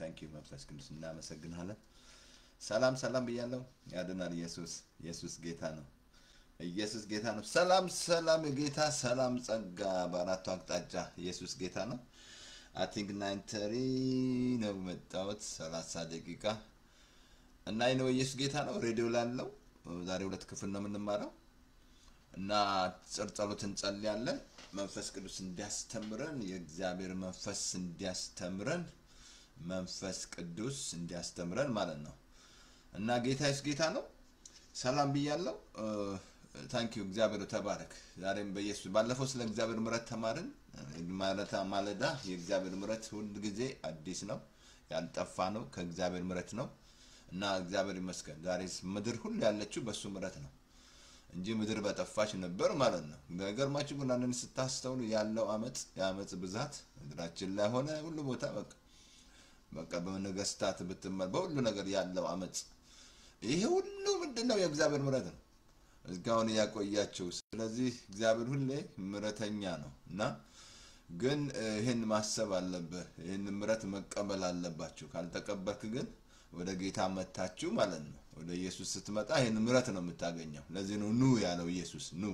Thank you መንፈስ ቅዱስ እናመሰግናለን ሰላም ሰላም ብያለሁ ያድናል ኢየሱስ ጌታ ነው ኢየሱስ ጌታ ነው ሰላም ሰላም ጌታ ሰላም ጸጋ በአራቱ አቅጣጫ ኢየሱስ ጌታ ነው I think 9:30 ነው መጣሁት 30 ደቂቃ እና ነው ኢየሱስ ጌታ ነው ሬዲዮ ላለው ዛሬ ሁለት ክፍል ነው የምንማረው እና ጸሎት እንጸልያለን መንፈስ ቅዱስ እንዲያስተምረን የእግዚአብሔር መንፈስ እንዲያስተምረን ማለት ነው እና ጌታ ነው ሰላም ብያለሁ ታንክ ዩ እግዚአብሔር ተባረክ ዛሬም በኢየሱስ ባለፈው ስለ እግዚአብሔር ምሕረት ተማርን ማለዳ የእግዚአብሔር ምሕረት ሁሉ ጊዜ አዲስ ነው ያልጠፋ ነው ከእግዚአብሔር ምሕረት ነው እና እግዚአብሔር ይመስገን ዛሬስ ምድር ሁሉ ያለችው በሱ ምሕረት ነው እንጂ ምድር በጠፋች ነበር ማለት ነው ነገርማችሁ ግን አንደን ስታስተውሉ ያለው ያመጽ ብዛት ምድራችን ላይ ሆነ ሁሉ ቦታ በቃ በነገስታት ብትመር በሁሉ ነገር ያለው አመጽ ይሄ ሁሉ ምንድነው የእግዚአብሔር ምሕረት ነው እስካሁን ያቆያቸው ስለዚህ እግዚአብሔር ሁሌ ምሕረተኛ ነው እና ግን ይሄን ማሰብ አለበት ይሄን ምሕረት መቀበል አለባችሁ ካልተቀበልክ ግን ወደ ጌታ መጣችሁ ማለት ነው ወደ ኢየሱስ ስትመጣ ይሄን ምሕረት ነው የምታገኘው ለዚህ ነው ኑ ያለው ኢየሱስ ኑ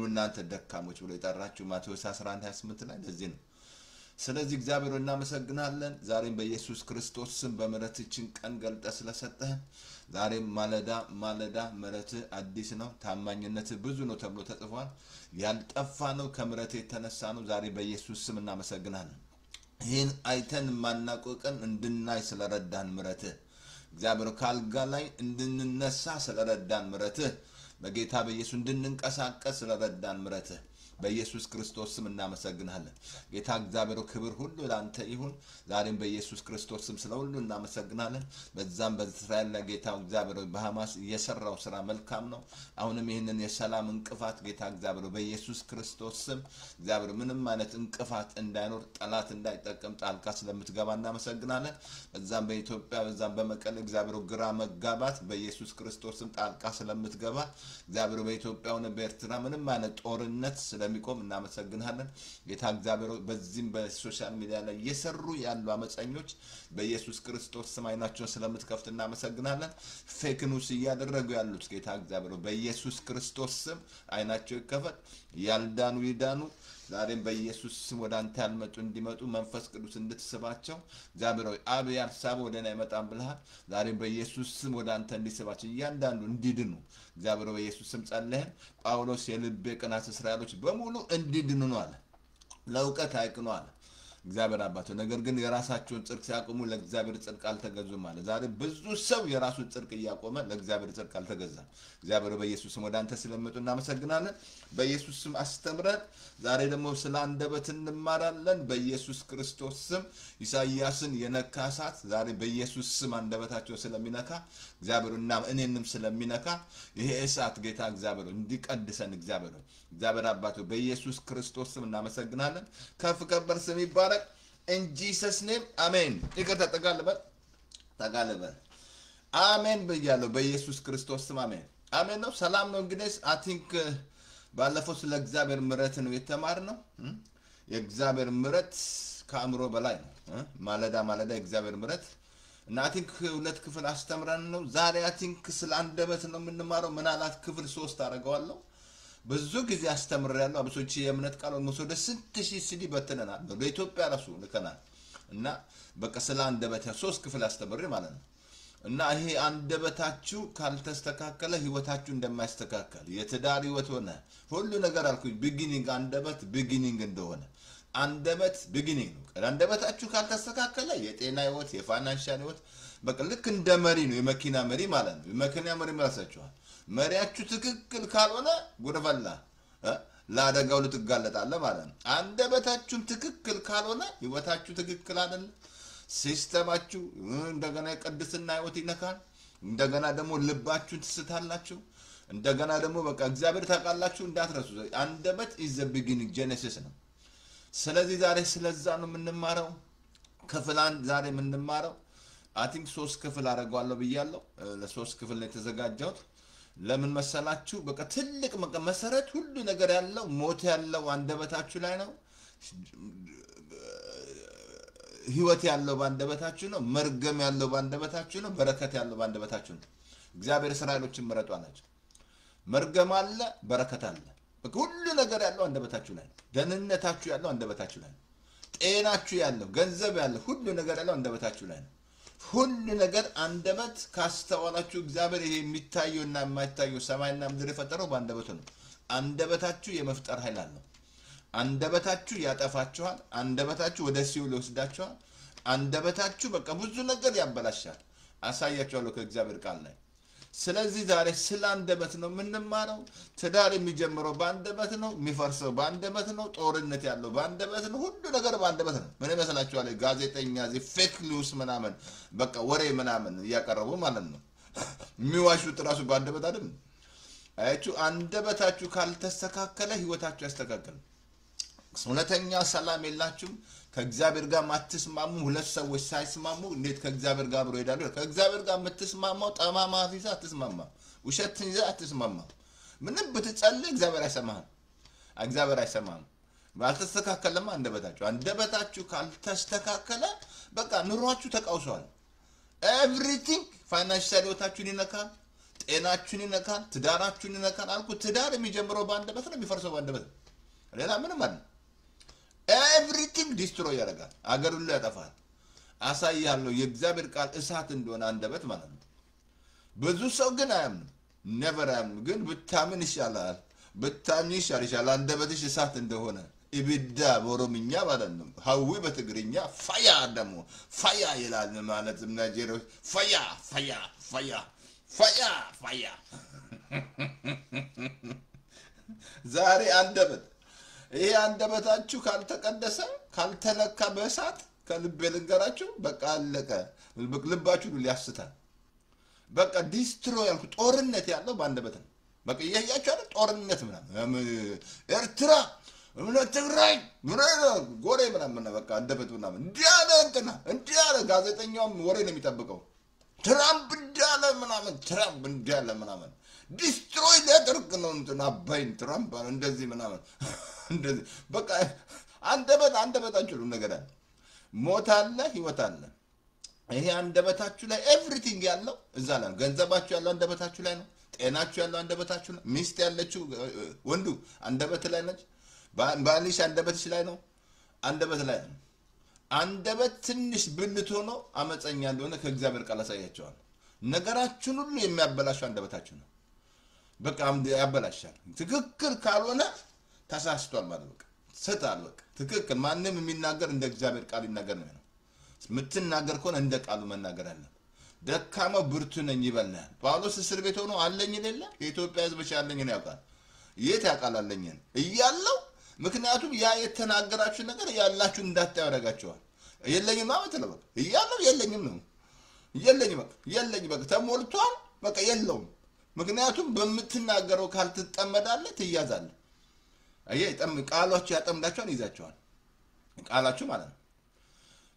እናንተ ደካሞች ብሎ ይጠራችሁ ማቴዎስ 11:28 ላይ ለዚህ ነው ስለዚህ እግዚአብሔር እናመሰግናለን ዛሬም በኢየሱስ ክርስቶስ ስም በምሕረትችን ቀን ገልጠ ስለሰጠህ ዛሬም ማለዳ ምሕረት አዲስ ነው ታማኝነት ብዙ ነው ተብሎ ተጽፏል ያልጠፋ ነው ከምሕረት የተነሳ ነው ዛሬ በኢየሱስ ስም እናመሰግናለን ይሄን አይተን ማናቆቀን እንድናይ ስለረዳን ምሕረት እግዚአብሔር ካልጋ ላይ እንድንነሳ ስለረዳን ምሕረት በጌታ በኢየሱስ እንድንንቀሳቀስ ስለረዳን ምሕረት በኢየሱስ ክርስቶስ ስም እናመሰግናለን ጌታ እግዚአብሔር ክብር ሁሉ ላንተ ይሁን ዛሬም በኢየሱስ ክርስቶስ ስም ስለሁሉ እናመሰግናለን በዛም በእስራኤል ላይ ጌታ እግዚአብሔር በሐማስ የሰራው ስራ መልካም ነው አሁንም ይሄንን የሰላም እንቅፋት ጌታ እግዚአብሔር በኢየሱስ ክርስቶስ ስም እግዚአብሔር ምንም አይነት እንቅፋት እንዳይኖር ጠላት እንዳይጠቀም ጣልቃ ስለምትገባ እናመሰግናለን በዛም በኢትዮጵያ በዛም በመቀሌ እግዚአብሔር ግራ መጋባት በኢየሱስ ክርስቶስ ስም ጣልቃ ስለምትገባ እግዚአብሔር በኢትዮጵያውና በኤርትራ ምንም አይነት ጦርነት ስለሚቆም እናመሰግናለን ጌታ እግዚአብሔር በዚህም በሶሻል ሚዲያ ላይ እየሰሩ ያሉ አመፀኞች በኢየሱስ ክርስቶስ ስም አይናቸውን ስለምትከፍት እናመሰግናለን ፌክ ኒውስ እያደረጉ ያሉት ጌታ እግዚአብሔር በኢየሱስ ክርስቶስ ስም አይናቸው ይከፈት ያልዳኑ ይዳኑ ዛሬም በኢየሱስ ስም ወደ አንተ ያልመጡ እንዲመጡ መንፈስ ቅዱስ እንድትስባቸው እግዚአብሔር አብ ያልሳበው ወደና ይመጣም ብለሃል ዛሬም በኢየሱስ ስም ወደ አንተ እንዲስባቸው እያንዳንዱ እንዲድኑ እግዚአብሔር በኢየሱስ ስም ጸልየን ጳውሎስ የልቤ ቅናት እስራኤሎች በሙሉ እንዲድኑ ነው አለ ለውቀት አይቅኑ አለ እግዚአብሔር አባቶ ነገር ግን የራሳቸውን ጽድቅ ሲያቆሙ ለእግዚአብሔር ጽድቅ አልተገዙም ማለት ዛሬ ብዙ ሰው የራሱን ጽድቅ ያቆመ ለእግዚአብሔር ጽድቅ አልተገዛም እግዚአብሔር በኢየሱስ ስም ወደ አንተ ስለመጡ እናመሰግናለን በኢየሱስ ስም አስተምረን ዛሬ ደግሞ ስለ አንደበት እንማራለን በኢየሱስ ክርስቶስ ስም ኢሳይያስን የነካሳት ዛሬ በኢየሱስ ስም አንደበታቸው ስለሚነካ እግዚአብሔርና እኔንም ስለሚነካ ይሄ እሳት ጌታ እግዚአብሔር እንዲቀድሰን እግዚአብሔር አባቶ በኢየሱስ ክርስቶስ ስም እናመሰግናለን ከፍ ከበር ስም ይባረክ in Jesus name amen ይቅርታ ተጋለበ አሜን በያለው በኢየሱስ ክርስቶስ ስም አሜን ነው ሰላም ነው እንግዲህ I think ባለፈው ስለ እግዚአብሔር ምሕረት ነው የተማርነው የእግዚአብሔር ምሕረት ከአእምሮ በላይ ነው ማለዳ እግዚአብሔር ምሕረት እና I think ሁለት ክፍል አስተምረን ነው ዛሬ I think ስለ አንደበት ነው የምንማረው ምናልባት ክፍል 3 አደርገዋለሁ ብዙ ጊዜ አስተምረናል አብሶች የእምነት ቃል ወደ 6000 ሲዲ በተነናል በኢትዮጵያ ራሱ ልከናል እና በቃ ስለ አንደበት 3 ክፍል አስተምሬ ማለት ነው እና ይሄ አንደበታችሁ ካልተስተካከለ ህይወታችሁ እንደማይስተካከል የትዳር ህይወት ሆነ ሁሉ ነገር አልኩኝ ቢጊኒንግ አንደበት ቢጊኒንግ እንደሆነ አንደበት ቢጊኒንግ ነው አንደበታችሁ ካልተስተካከለ የጤና ህይወት የፋይናንሻል ህይወት በቃ ልክ እንደ መሪ ነው የመኪና መሪ ማለት ነው የመኪና መሪ ማለሳችኋል መሪያችሁ ትክክል ካልሆነ ጉድፈላ ለአደጋው ልትጋለጣለ ማለት ነው አንደበታችሁ ትክክል ካልሆነ ህይወታችሁ ትክክል አይደል ሲስተማችሁ እንደገና ቅድስና ህይወት ይነካል እንደገና ደግሞ ልባችሁን ትስታላችሁ እንደገና ደግሞ በቃ እግዚአብሔር ታቃላችሁ እንዳትረሱ አንደበት is the beginning genesis ነው ስለዚህ ዛሬ ስለዛ ነው የምንማረው ክፍል 1 ዛሬ የምንማረው I think 3 ክፍል አደርጋለሁ ብያለሁ ለ3 ክፍል ነው የተዘጋጀው ለምን መሰላችሁ በቃ ትልቅ መሰረት ሁሉ ነገር ያለው ሞት ያለው አንደበታችሁ ላይ ነው ህይወት ያለው ባንደበታችሁ ነው መርገም ያለው ባንደበታችሁ ነው በረከት ያለው ባንደበታችሁ ነው እግዚአብሔር እስራኤሎችን መረጡ አላቸው መርገም አለ በረከት አለ ሁሉ ነገር ያለው አንደበታችሁ ላይ ደህንነታችሁ ያለው አንደበታችሁ ላይ ጤናችሁ ያለው ገንዘብ ያለው ሁሉ ነገር ያለው አንደበታችሁ ላይ ነው ሁሉ ነገር አንደበት ካስተዋላችሁ እግዚአብሔር ይሄ የሚታየውና የማይታየው ሰማይና ምድር የፈጠረው ባንደበቱ ነው አንደበታችሁ የመፍጠር ኃይል አለው አንደበታችሁ ያጠፋችኋል አንደበታችሁ ወደ ሲኦል ይወስዳችኋል አንደበታችሁ በቃ ብዙ ነገር ያበላሻል አሳያችኋለሁ ከእግዚአብሔር ቃል ላይ ስለዚህ ዛሬ ስለ አንደበት ነው የምንማረው ትዳር የሚጀምረው በአንደበት ነው የሚፈርሰው በአንደበት ነው ጦርነት ያለው በአንደበት ነው ሁሉ ነገር በአንደበት ነው ምን ይመስላችኋል ጋዜጠኛ ፌክ ኒውስ ምናምን በቃ ወሬ ምናምን ያቀርቡ ማለት ነው የሚዋሹት ራሱ በአንደበት አይደል አያችሁ አንደበታችሁ ካልተስተካከለ ህይወታችሁ ያስተካከለ እውነተኛ ሰላም የላችሁም ከእግዚአብሔር ጋር ማትስማሙ ሁለት ሰዎች ሳይስማሙ እንዴት ከእግዚአብሔር ጋር አብረው ይሄዳሉ ከእግዚአብሔር ጋር የምትስማማው ጠማማ ፊዛ አትስማማ ውሸት ይዘህ አትስማማ ምንም ብትጸልይ እግዚአብሔር አይሰማህም ባልተስተካከለማ አንደበታችሁ ካልተስተካከለ በቃ ኑሯችሁ ተቃውሷል ኤቭሪቲንግ ፋይናንሻል ህይወታችሁን ይነካል ጤናችሁን ይነካል ትዳራችሁን ይነካል አልኩ ትዳር የሚጀምረው በአንደበት ነው የሚፈርሰው በአንደበት ሌላ ምንም አይደለም everything destroy ያደርጋል አገር ሁሉ ያጠፋል አሳያለሁ የእግዚአብሔር ቃል እሳት እንደሆነ አንደበት ማለት ነው ብዙ ሰው ግን አያምንም never አያምንም ግን ብታምን ይሻላል አንደበትሽ እሳት እንደሆነ ኢብዳ በኦሮምኛ ማለት ነው ሀዊ በትግርኛ ፋያ ደግሞ ፋያ ይላል ማለት ናይጄሪያ ፋያ ዛሬ አንደበት ይሄ አንደበታችሁ ካልተቀደሰ ካልተነካ በእሳት ከልብ ልንገራችሁ በቃ አለቀ ልባችሁ ሊያስታል በቃ ዲስትሮይ ያልኩ ጦርነት ያለው በአንደበት ነው በቃ ይያያችሁ አይደል ጦርነት ምናምን ኤርትራ ትግራይ ጎሬ ምናምን በቃ አንደበት ምናምን እንዲያለ ጋዜጠኛውም ወሬ ነው የሚጠብቀው ትራምፕ እንዲያለ ምናምን ዲስትሮይ ሊያደርግ ነው እንትና አባይን ትራምፕ እንደዚህ ምናምን እንደዚህ በቃ አንደበታችሁ ነገር አለ ሞት አለ ህይወት አለ ይሄ አንደበታችሁ ላይ ኤቭሪቲንግ ያለው እዛ ላይ ገንዘባችሁ ያለው አንደበታችሁ ላይ ነው ጤናችሁ ያለው አንደበታችሁ ላይ ሚስት ያለችው ወንዱ አንደበት ላይ ነች ባልሽ አንደበትሽ ላይ ነው አንደበት ላይ ነው አንደበት ትንሽ ብልት ሆኖ አመፀኛ እንደሆነ ከእግዚአብሔር ቃል አሳያቸዋል ነገራችሁን ሁሉ የሚያበላሽው አንደበታችሁ ነው በቃ ያበላሻል ትክክል ካልሆነ ተሳስቷል ማለት በቃ ሰጣል በቃ ትክክል ማንንም የሚናገር እንደ እግዚአብሔር ቃል ይናገር ነው ምትናገር ከሆነ እንደ ቃሉ መናገር አለ ደካማው ብርቱ ነኝ ይበልናል ጳውሎስ እስር ቤት ሆኖ አለኝ ይላል የኢትዮጵያ ህዝብ ያለኝ ነው ያውቃል የት ያውቃል አለኝን እያለው ምክንያቱም ያ የተናገራችሁ ነገር ያላችሁ እንዳታዩ ያደርጋቸዋል የለኝም ማለት ነው በቃ እያለው የለኝም ነው የለኝም በቃ ተሞልቷል በቃ የለውም ምክንያቱም በመትናገረው ካልተጠመዳለህ ትያዛለህ አየህ ቃላችሁ ያጠምዳችኋል ይዛችኋል ቃላችሁ ማለት ነው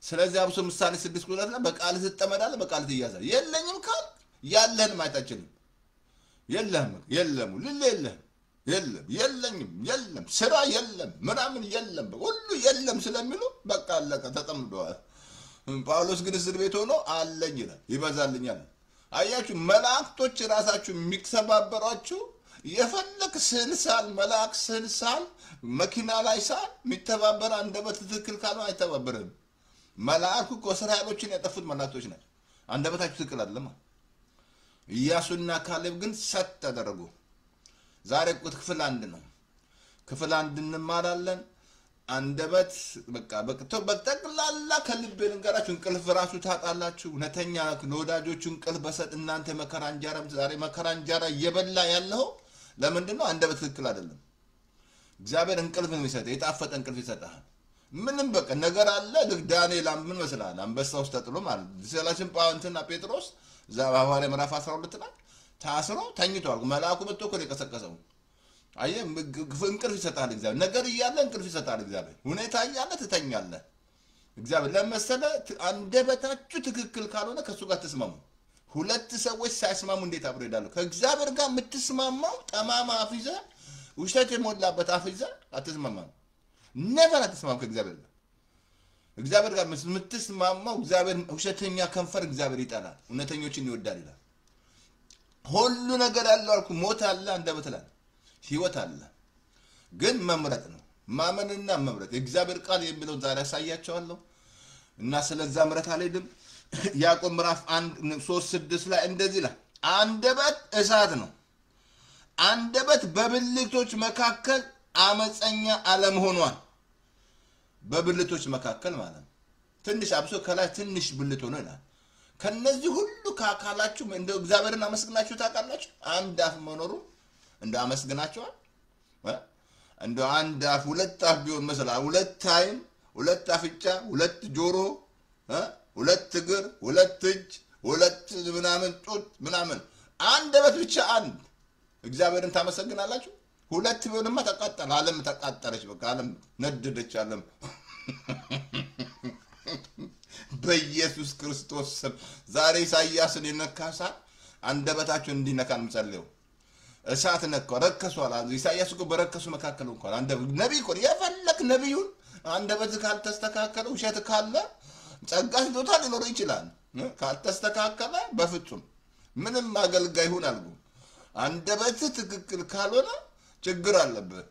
ስለዚህ አብሶ ምሳሌ 6:2 ላይ በቃል ትጠመዳለህ በቃል ትያዛለህ የለኝም ካል ያለህን ማይታችልም የለም የለም ስራ የለም ምናምን የለም ሁሉ የለም ስለሚሉ በቃ አለቀ ተጠምደዋል ጳውሎስ ግን እስር ቤት ሆኖ አለኝ ይላል ይበዛልኛል አያችሁ መላእክቶች ራሳችሁ የሚተባበሯችሁ የፈለክ ስልሳል መላእክ ስልሳል መኪና ላይ ሳል የሚተባበር አንደበት ትክክል ካልሆነ አይተባበርም መላእክቱ እስራኤሎችን ያጠፉት መላእክቶች ናቸው አንደበታችሁ ትክክል አይደለም ኢያሱና ካሌብ ግን ሰጥ ተደረጉ ዛሬ ክፍል 1 ነው ክፍል 1 እንማራለን አንደበት በቃ በጠቅላላ ከልብ ልንገራችሁ እንቅልፍ ራሱ ታጣላችሁ እውነተኛ ለወዳጆቹ እንቅልፍ በሰጥ እናንተ መከራ እንጀራም ዛሬ መከራ እንጀራ እየበላ ያለው ለምንድነው አንደበት ትክክል አይደለም እግዚአብሔር እንቅልፍ ነው የሚሰጥ የጣፈጠ እንቅልፍ ይሰጣል ምንም በቃ ነገር አለ ዳንኤል ምን መስላል አንበሳ ውስጥ ተጥሎ ማለት ስለዚህ ጳውሎስና ጴጥሮስ ሐዋርያ ምዕራፍ 12 ላይ ታስሮ ተኝቷል መልአኩ መጥቶ እኮ የቀሰቀሰው አየ እንቅልፍ ይሰጣል እግዚአብሔር ነገር ይያለ እንቅልፍ ይሰጣል እግዚአብሔር ሁኔታ ይያለ ትተኛለህ እግዚአብሔር ለመሰለ አንደበታችሁ ትክክል ካልሆነ ከሱ ጋር ተስማሙ ሁለት ሰዎች ሳይስማሙ እንዴት አብረው ይዳሉ ከእግዚአብሔር ጋር የምትስማማው ጠማማ አፍይዘ ውሸት የሞላበት አፍይዘ አትስማማም never አትስማሙ ከእግዚአብሔር ጋር እግዚአብሔር ጋር የምትስማማው እግዚአብሔር ውሸተኛ ከንፈር እግዚአብሔር ይጠላል እውነተኞችን ይወዳል ይላል ሁሉ ነገር ያለው አልኩ ሞት አለ አንደበት ላይ ህይወት አለ ግን መምረጥ ነው ማመንና መምረጥ እግዚአብሔር ቃል የሚለው ዛሬ ያሳያቸዋለሁ እና ስለዛ ምረት አልሄድም ያዕቆብ ምዕራፍ 1:3-6 ላይ እንደዚህ ይላል አንደበት እሳት ነው አንደበት በብልቶች መካከል አመፀኛ ዓለም ሆኗል በብልቶች መካከል ማለት ትንሽ አብሶ ከላይ ትንሽ ብልት ሆኖ ይላል ከነዚህ ሁሉ ካካላችሁ እንደው እግዚአብሔርን አመስግናችሁ ታውቃላችሁ አንድ አፍ መኖሩ እንደው አመስግናችኋል እንደው አንድ አፍ ሁለት አፍ ቢሆን mesela ሁለት አይን ሁለት አፍንጫ ሁለት ጆሮ ሁለት እግር ሁለት እጅ ሁለት ምናምን ጡት ምናምን አንደበት ብቻ አንድ እግዚአብሔርን ታመሰግናላችሁ ሁለት ቢሆንማ ተቃጠለ ዓለም ተቃጠለች በቃ ዓለም ነደደች ዓለም በኢየሱስ ክርስቶስ ስም ዛሬ ኢሳይያስን የነካሳ አንደበታችሁን እንዲነካን እንጸልየው እሳት ነካው ረከሷል ኢሳይያስ እኮ በረከሱ መካከል እንኳን አንደበት ነብይ እኮ የፈለክ ነብዩን አንደበት ካልተስተካከለ ውሸት ካለ ጸጋስ ዶታ ሊኖር ይችላል ካልተስተካከለ በፍጹም ምንም አገልጋይ ይሁን አልኩ አንደበት ትክክል ካልሆነ ችግር አለበት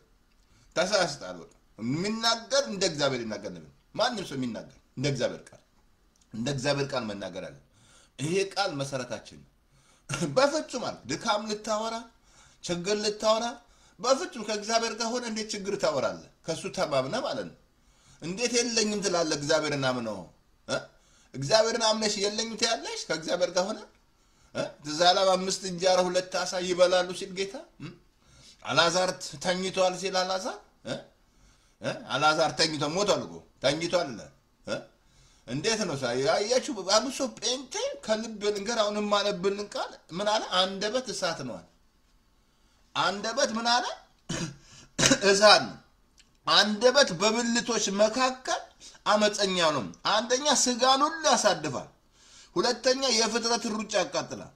ተሳስታል የሚናገር እንደ እግዚአብሔር ይናገር ነው ማንንም ሰው የሚናገር እንደ እግዚአብሔር ቃል መናገር አለ ይሄ ቃል መሰረታችን በፍጹም አለ ድካም ልታወራ ችግር ልታወራ በፍጹም ከእግዚአብሔር ጋር ሆነ እንዴት ችግር ታወራለህ ከሱ ተማምነ ማለት ነው እንዴት የለኝም ትላለህ እግዚአብሔርን አምነው እግዚአብሔርን አምነሽ የለኝም ትያለሽ ከእግዚአብሔር ጋር ሆነ ትዛላም 5 እንጀራ 2 ዓሣ ይበላሉ ሲል ጌታ አላዛር ተኝቷል ሲል አላዛር ተኝቶ ሞቷል እኮ ተኝቷል እንዴት ነው ያያችሁ አብሶ ጴንጤ ከልብ ልንገር አሁንም ማለብልን ቃል ምን አለ አንደበት እሳት ነው አንደበት ምን አለ እሳት አንደበት በብልቶች መካከል አመፀኛ ነው አንደኛ ስጋን ሁሉ ያሳድፋል ሁለተኛ የፍጥረት ሩጫ ያቃጥላል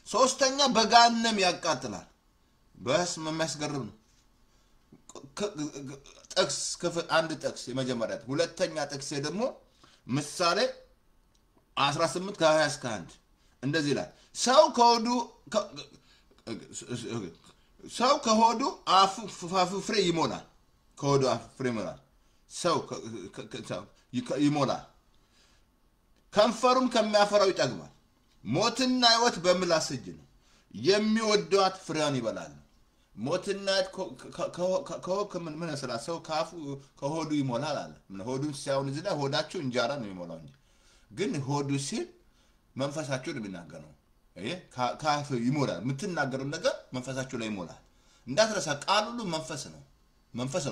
ሶስተኛ በጋነም ያቃጥላል በስመ የሚያስገርም ነው ጥቅስ አንድ ጥቅስ የመጀመሪያ ሁለተኛ ጥቅስ ደግሞ ምሳሌ 18:20-21 እንደዚህ ይላል ሰው ከሆዱ አፍ ፍሬ ይሞላል ከሆዱ አፍ ፍሬ ይሞላል ሰው ይሞላል ከንፈሩም ከሚያፈራው ይጠግባል ሞትና ሕይወት በምላስ እጅ ነው የሚወዷት ፍሬዋን ይበላል ሞትና ምን ያስላል ሰው ካፉ ከሆዱ ይሞላል አለ ምን ሆዱን ሲያውን እዚህ ላይ ሆዳችሁ እንጀራ ነው የሚሞላው እንጂ ግን ሆዱ ሲል መንፈሳችሁ ነው የሚናገረው ካፍ ይሞላል የምትናገረው ነገር መንፈሳችሁ ላይ ይሞላል እንዳትረሳ ቃል ሁሉ መንፈስ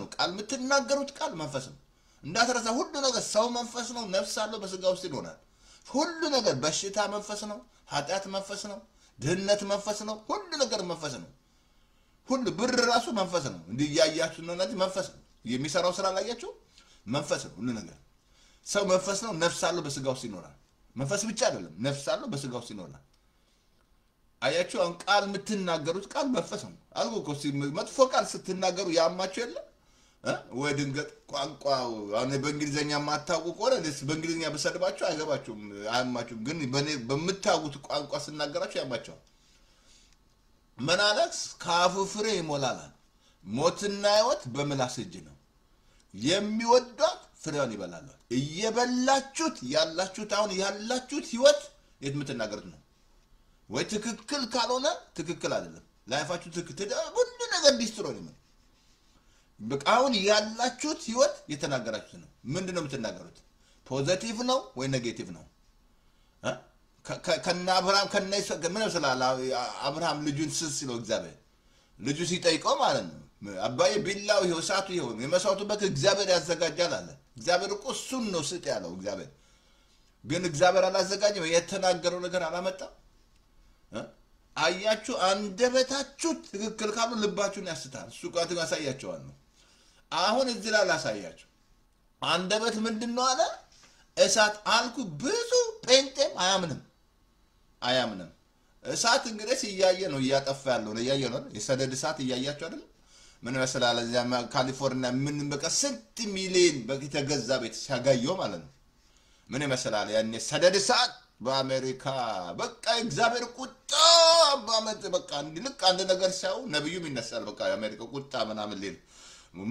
ነው ቃል የምትናገሩት ቃል መንፈስ ነው እንዳትረሳ ሁሉ ነገር ሰው መንፈስ ነው ነፍስ አለው በስጋ ውስጥ ይኖራል ሁሉ ነገር በሽታ መንፈስ ነው ኃጢአት መንፈስ ነው ድህነት መንፈስ ነው ሁሉ ነገር መንፈስ ነው ሁሉ ብር ራሱ መንፈስ ነው እንዲያያችሁ ነው እንጂ መንፈስ ነው የሚሰራው ስራ ላያችሁ መንፈስ ነው ሁሉ ነገር ሰው መንፈስ ነው ነፍስ አለው በስጋ ውስጥ ይኖራል መንፈስ ብቻ አይደለም ነፍስ አለው በስጋ ውስጥ ይኖራል አያችሁ አሁን ቃል የምትናገሩት ቃል መንፈስ ነው አልኩ እኮ መጥፎ ቃል ስትናገሩ ያማችሁ የለ ወይ ድንገት ቋንቋው አሁን በእንግሊዘኛ ማታውቁ ከሆነ በእንግሊዘኛ በሰድባችሁ አይገባችሁም አያማችሁም ግን በምታውቁት ቋንቋ ስናገራችሁ ያማችኋል መናለክስ ካፉ ፍሬ ይሞላል ሞትና ሕይወት በምላስ እጅ ነው የሚወዷት ፍሬዋን ይበላሉ እየበላችሁት ያላችሁት አሁን ያላችሁት ሕይወት የምትናገሩት ነው ወይ ትክክል ካልሆነ ትክክል አይደለም ላይፋችሁ ትክክል ሁሉ ነገር ዲስትሮይ ነው በቃ አሁን ያላችሁት ሕይወት የተናገራችሁት ነው ምንድነው የምትናገሩት ፖዚቲቭ ነው ወይ ኔጌቲቭ ነው ከና አብርሃም ከነይስ ምን ይመስላል አብርሃም ልጁን ሲለው እግዚአብሔር ልጁ ሲጠይቀው ማለት ነው አባዬ ቢላው ይወሳቱ ይሆን የመሳውቱ በክ እግዚአብሔር ያዘጋጃል አለ እግዚአብሔር እኮ እሱን ነው ስጥ ያለው እግዚአብሔር ግን እግዚአብሔር አላዘጋጀም የተናገረው ነገር አላመጣም አያችሁ አንደበታችሁ ትክክል ካሉ ልባችሁን ያስታል እሱ ቃል ያሳያቸዋል ነው አሁን እዚህ ላይ ላሳያችሁ አንደበት ምንድነው አለ እሳት አልኩ ብዙ ጴንጤም አያምንም እሳት እንግዲህ ሲያየ ነው ያጠፋ ያለው ያየ ነው የሰደድ እሳት ያያችሁ አይደል ምን መሰላል እዚያ ካሊፎርኒያ ምን በቃ 6 ሚሊዮን በተገዛ ቤት ሲያጋየው ማለት ነው ምን ይመስላል ያኔ ሰደድ እሳት በአሜሪካ በቃ እግዚአብሔር ቁጣ ባመት በቃ ልክ አንድ ነገር ሲያው ነብዩም ይነሳል በቃ የአሜሪካ ቁጣ ምናምን ሊል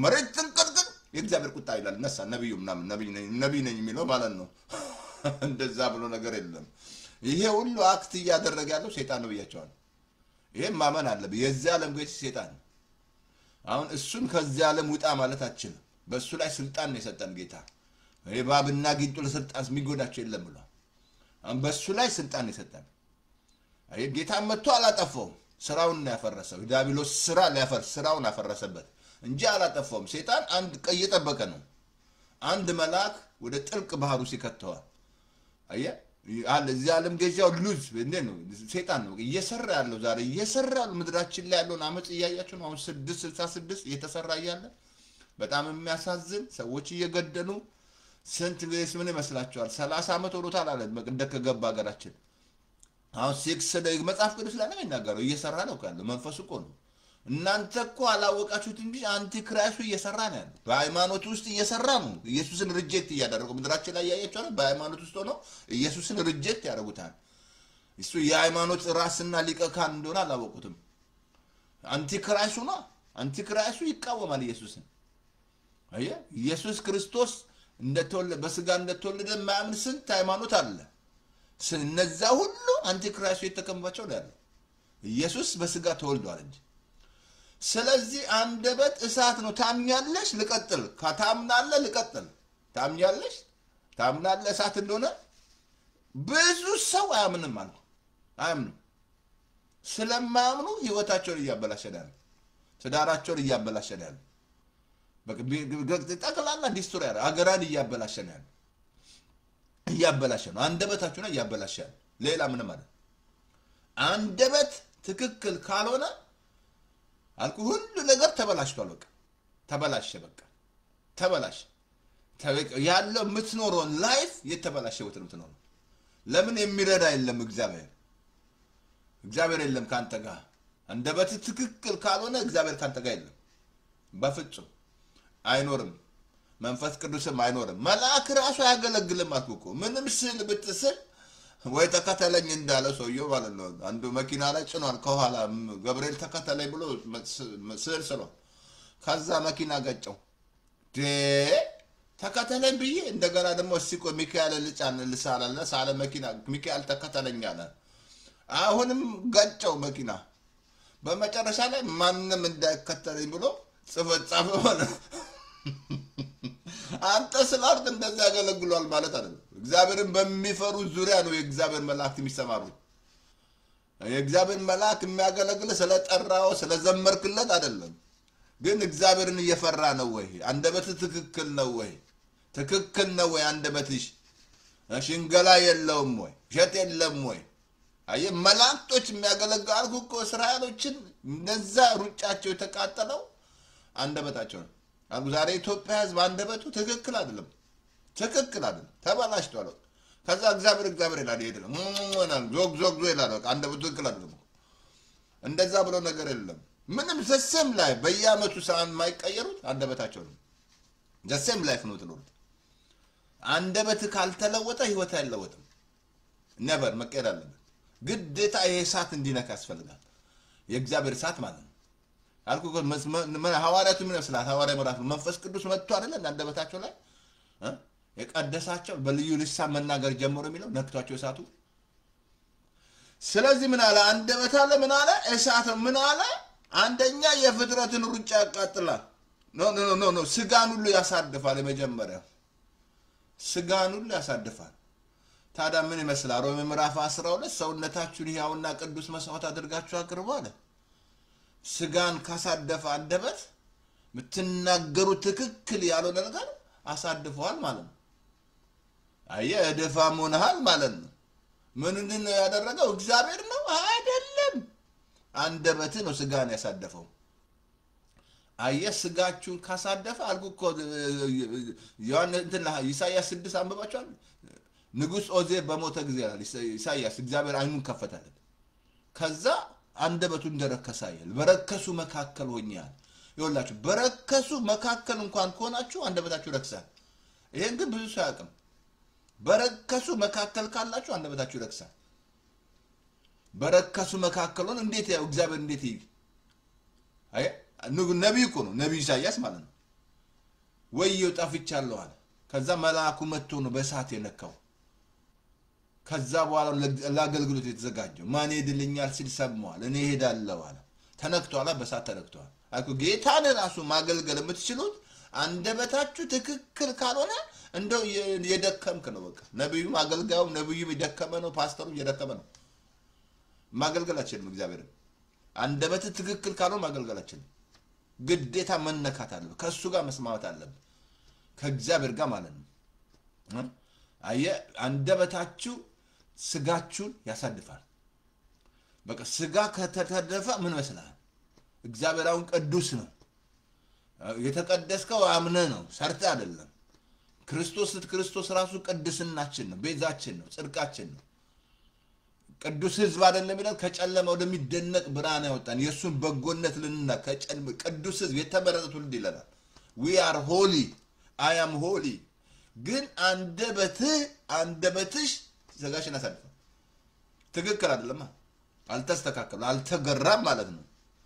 መሬት ትንቀጥቀጥ የእግዚአብሔር ቁጣ ይላል ነሳ ነብዩ ምናምን ነብይ ነኝ የሚለው ማለት ነው እንደዛ ብሎ ነገር የለም ይሄ ሁሉ አክት እያደረገ ያለው ሰይጣን ነው ብያቸዋል ይሄን ማመን አለበት የዚህ ዓለም ገዢ ሰይጣን አሁን እሱን ከዚህ ዓለም ውጣ ማለት አትችልም በሱ ላይ ስልጣን ነው የሰጠን ጌታ እባብና ጊንጡ ለስልጣን የሚጎዳቸው የለም ብሏል አሁን በሱ ላይ ስልጣን ነው የሰጠን አይ ጌታ መጥቶ አላጠፋውም ስራውን ነው ያፈረሰው ዲያብሎስ ስራ ሊያፈርስ ስራውን አፈረሰበት እንጂ አላጠፋውም ሰይጣን አንድ ቀይ ጠበቀ ነው አንድ መልአክ ወደ ጥልቅ ባህሩ ሲከተዋል አየ አለ እዚህ ዓለም ገዢው ሉዝ እንዴ ነው ሰይጣን ነው እየሰራ ያለው ዛሬ እየሰራ ያለው ምድራችን ላይ ያለውን አመጽ እያያችሁ ነው አሁን 666 እየተሰራ ያለ በጣም የሚያሳዝን ሰዎች እየገደሉ ስንት ጊዜስ ምን ይመስላችኋል 30 አመት ሆኖታል አለ እንደከገባ ሀገራችን አሁን 6 መጽሐፍ ቅዱስ ላይ ነው የሚናገረው እየሰራ ነው ካለው መንፈሱ እኮ ነው እናንተ እኮ አላወቃችሁት እንጂ አንቲ ክራይስቱ እየሰራ ነው ያለው በሃይማኖት ውስጥ እየሰራ ነው ኢየሱስን ሪጀክት እያደረጉ ምድራችን ላይ ያያችሁ ነው በሃይማኖት ውስጥ ሆኖ ኢየሱስን ሪጀክት ያደርጉታል እሱ የሃይማኖት ራስና ሊቀ ካህን እንደሆነ አላወቁትም አንቲ ክራይስቱ ነው አንቲ ክራይስቱ ይቃወማል ኢየሱስን አየ ኢየሱስ ክርስቶስ እንደተወለደ በስጋ እንደተወለደ ማያምን ስንት ሃይማኖት አለ እነዛ ሁሉ አንቲ ክራይስቱ የተከመባቸው ነው ያለው ኢየሱስ በስጋ ተወልዷል እንጂ ስለዚህ አንደበት እሳት ነው ታምኛለሽ ልቀጥል ካታምናለ ልቀጥል ታምኛለሽ ታምናለ እሳት እንደሆነ ብዙ ሰው አያምንም ማለት አያምንም ስለማያምኑ ህይወታቸውን እያበላሸዳል ትዳራቸውን እያበላሸዳል ጠቅላላ ዲስቶሪ ያለ አገራን እያበላሸናል እያበላሸነው አንደበታችሁና እያበላሻል ሌላ ምንም ማለት አንደበት ትክክል ካልሆነ አልኩ ሁሉ ነገር ተበላሽቷል በቃ ተበላሸ በቃ ተበላሽ ያለው የምትኖረው ላይፍ የተበላሸ ወጥ ነው ለምን የሚረዳ የለም እግዚአብሔር የለም ካንተ ጋር አንደበት ትክክል ካልሆነ እግዚአብሔር ካንተ ጋር የለም በፍጹም አይኖርም መንፈስ ቅዱስም አይኖርም መልአክ ራሱ ያገለግልም አትኩ ምንም ስል ብትስል ወይ ተከተለኝ እንዳለ ሰውየው ማለት ነው አንዱ መኪና ላይ ጭኗል ከኋላ ገብርኤል ተከተለኝ ብሎ ስል ከዛ መኪና ገጨው ተከተለኝ ብዬ እንደገና ደግሞ እስኮ ሚካኤል ልጫን ልሳላለ ሳለ መኪና ሚካኤል ተከተለኝ አለ አሁንም ገጨው መኪና በመጨረሻ ላይ ማንንም እንዳይከተለኝ ብሎ ጽፈጻፈ ማለት አንተ ስላርት እንደዛ ያገለግሏል ማለት አይደለም እግዚአብሔርን በሚፈሩ ዙሪያ ነው የእግዚአብሔር መልአክ የሚሰማሩ የእግዚአብሔር መልአክ የሚያገለግል ስለጠራው ስለዘመርክለት አይደለም ግን እግዚአብሔርን እየፈራ ነው ወይ አንደበት ትክክል ነው ወይ አንደበትሽ ሽንገላ የለውም ወይ ሸት የለም ወይ አየ መላእክቶች የሚያገለግሉ እኮ እስራኤሎችን እንደዛ ሩጫቸው የተቃጠለው አንደበታቸው ነው ዛሬ ኢትዮጵያ ህዝብ አንደበቱ ትክክል አይደለም ተበላሽቷል ከዛ እግዚአብሔር ይላል ይሄዳል ዞግ ይላል አንደበቱ ትክክል አይደለም እንደዛ ብሎ ነገር የለም ምንም ዘሰም ላይ በየአመቱ ሳን ማይቀየሩት አንደበታቸው ነው ዘሰም ላይፍ ነው ትሉት አንደበት ካልተለወጠ ህይወት አይለወጥም ነበር መቀየር አለበት ግዴታ የእሳት እንዲነካ ያስፈልጋል የእግዚአብሔር እሳት ማለት ነው አልኩ ሐዋርያቱ ምን ይመስላል ሐዋርያ ምዕራፍ መንፈስ ቅዱስ መጥቶ አይደል አንደበታቸው ላይ የቀደሳቸው በልዩ ልሳን መናገር ጀመሩ የሚለው ነክቷቸው እሳቱ ስለዚህ ምን አለ አንደበት አለ ምን አለ እሳት ምን አለ አንደኛ የፍጥረትን ሩጫ ያቃጥላል ኖ ስጋን ሁሉ ያሳድፋል የመጀመሪያ ስጋን ሁሉ ያሳድፋል ታዲያ ምን ይመስላል ሮሜ ምዕራፍ 12 ሰውነታችሁን ሕያውና ቅዱስ መስዋዕት አድርጋችሁ አቅርቡ አለ ስጋን ካሳደፈ አንደበት ምትናገሩ ትክክል ያልሆነ ነገር አሳድፈዋል ማለት ነው አየ እደፋም ሆነሃል ማለት ነው ምንድን ነው ያደረገው እግዚአብሔር ነው አይደለም አንደበት ነው ስጋን ያሳደፈው አየ ስጋችሁን ካሳደፈ አልኩ ዮሐንስ እንትና ኢሳይያስ 6 አንብባችኋል ንጉስ ኦዜ በሞተ ጊዜ ኢሳይያስ እግዚአብሔር አይኑን ከፈተለት ከዛ አንደበቱ እንደረከሳየል በረከሱ መካከል ሆኛል ይወላችሁ በረከሱ መካከል እንኳን ኮናችሁ አንደበታችሁ ረክሳል ይሄን ግን ብዙ ሳያቀም በረከሱ መካከል ካላችሁ አንደበታችሁ ይረክሳል በረከሱ መካከል ሆነ እንዴት ያው እግዚአብሔር እንዴት ይይ አይ ነብይ እኮ ነው ነብይ ኢሳይያስ ማለት ነው ወየው ጣፍቻለሁ አለ ከዛ መልአኩ መጥቶ ነው በእሳት የነካው ከዛ በኋላ ለአገልግሎት የተዘጋጀው ማን ይድልኛል ሲል ሰማዋል እኔ ሄዳለሁ አለ ተነክቷል በእሳት ተነክቷል አኩ ጌታን ራሱ ማገልገል የምትችሉት አንደበታችሁ ትክክል ካልሆነ እንደው የደከምክ ነው በቃ ነብዩ አገልጋዩ ነብዩ የደከመ ነው ፓስተሩ የደከመ ነው ማገልገላችን እግዚአብሔር አንደበት ትክክል ካልሆነ ማገልገላችን ግዴታ መነካት አለበት ከሱ ጋር መስማማት አለበት ከእግዚአብሔር ጋር ማለት ነው አየ አንደበታችሁ ስጋችሁን ያሳድፋል በቃ ስጋ ከተተደፈ ምን መስላል እግዚአብሔር አሁን ቅዱስ ነው የተቀደስከው አምነ ነው ሰርተ አይደለም ክርስቶስ ራሱ ቅድስናችን ነው ቤዛችን ነው ጽድቃችን ነው ቅዱስ ህዝብ አይደለም ይላል ከጨለማ ወደሚደነቅ ብርሃን ያወጣን የሱን በጎነት ልንና ቅዱስ ህዝብ የተመረጡት ሁሉ ይላል we are holy I am holy ግን አንደበትሽ ዘጋሽና ሳድፈ ትክክል አይደለም አልተስተካከለ አልተገራም ማለት ነው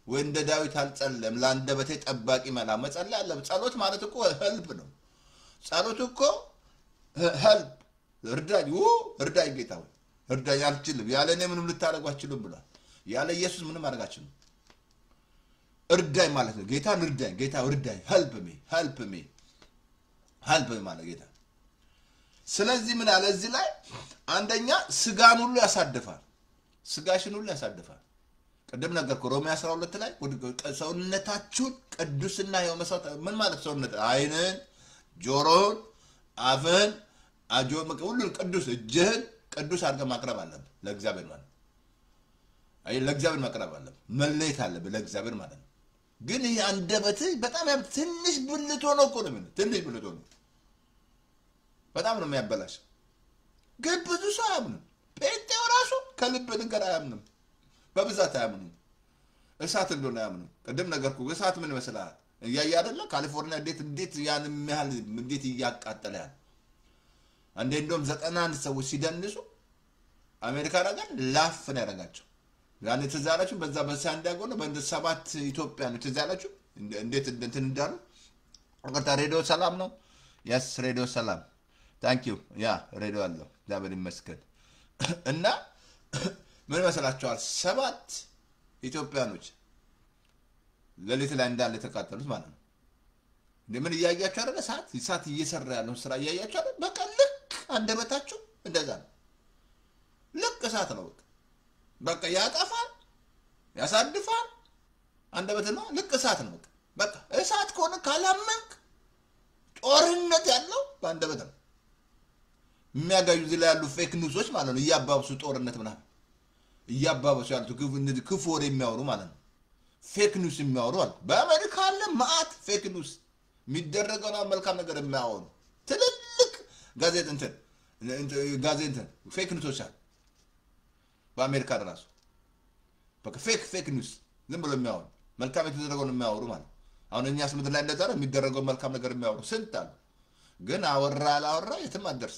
ወይ እንደ ዳዊት አልጸለም ለአንደበቴ ጠባቂ መላ መጸለይ አለ ጸሎት ማለት እኮ help ነው ጸሎት እኮ help እርዳኝ ጌታው እርዳኝ አልችልም ያለ እኔ ምንም ልታረጋው አልችልም ብሏል ያለ ኢየሱስ ምንም አድርጋችሁም እርዳኝ ማለት ነው ጌታን እርዳኝ ጌታ እርዳኝ help me ማለት ጌታ ስለዚህ ምን አለ እዚህ ላይ አንደኛ ስጋን ሁሉ ያሳድፋል ስጋሽን ሁሉ ያሳድፋል ቀደም ነገርኩ ሮሜ 12 ላይ ሰውነታችሁን ቅዱስና ያው መስዋዕት ምን ማለት ሰውነት አይንን ጆሮን አፍን አጆም ሁሉ ቅዱስ እጅህን ቅዱስ አድርገህ ማቅረብ አለብህ ለእግዚአብሔር ማለት አይ ለእግዚአብሔር ማቅረብ አለብህ መለየት አለብህ ለእግዚአብሔር ማለት ግን ይሄ አንደበት በጣም ትንሽ ብልቶ ነው እኮ ነው ትንሽ ብልቶ ነው በጣም ነው የሚያበላሽ ግን ብዙ ሰው አያምንም ጴንጤው ራሱ ከልብ ነገር አያምንም በብዛት አያምንም እሳት እንደሆነ አያምንም ቀደም ነገርኩ እሳት ምን ይመስላል እያየ አይደለ ካሊፎርኒያ እንዴት ያን ያህል እንዴት ይያቃጠለ ያለ አንዴ እንደውም 91 ሰዎች ሲደንሱ አሜሪካ ነገር ላፍ ነው ያረጋቸው ያን ተዛራችሁ በዛ በሳንዲያጎ ነው በእንደ 7 ኢትዮጵያ ነው ተዛራችሁ እንዴት እንትን እንዳሉ አቀጣ ሬዲዮ ሰላም ነው ያስ ሬዲዮ ሰላም ታንክ ዩ ያ ሬዲዮ አለው እግዚአብሔር ይመስገን እና ምን መሰላችኋል 7 ኢትዮጵያኖች ለሊት ላይ እንዳለ ተቃጠሉት ማለት ነው እንደምን ያያያችሁ አይደለ እሳት እየሰራ ያለው ስራ ያያያችሁ አይደል በቃ ልክ አንደበታችሁ እንደዛ ነው ልክ እሳት ነው በቃ ያጠፋል ያሳድፋል አንደበት ነው ልክ እሳት ነው በቃ እሳት ከሆነ ካላመንክ ጦርነት ያለው በአንደበት ነው የሚያጋዩ ላይ ያሉ ፌክ ኒውሶች ማለት ነው ያባብሱ ጦርነት ምናምን ያባብሱ ያሉት ክፉ ወሬ የሚያወሩ ማለት ነው ፌክ ኒውስ የሚያወሩ አሉ በአሜሪካ አለ ማአት ፌክ ኒውስ የሚደረገው ነው መልካም ነገር የሚያወሩ ትልልቅ ጋዜጣ ፌክ ኒውሶች አሉ በአሜሪካ ራሱ በቃ ፌክ ኒውስ ዝም ብሎ የሚያወሩ መልካም የተደረገው ነው የሚያወሩ ማለት አሁን እኛስ ምድር ላይ እንደዛ ነው የሚደረገው መልካም ነገር የሚያወሩ ስንት አሉ ግን አወራ የትም አደርስ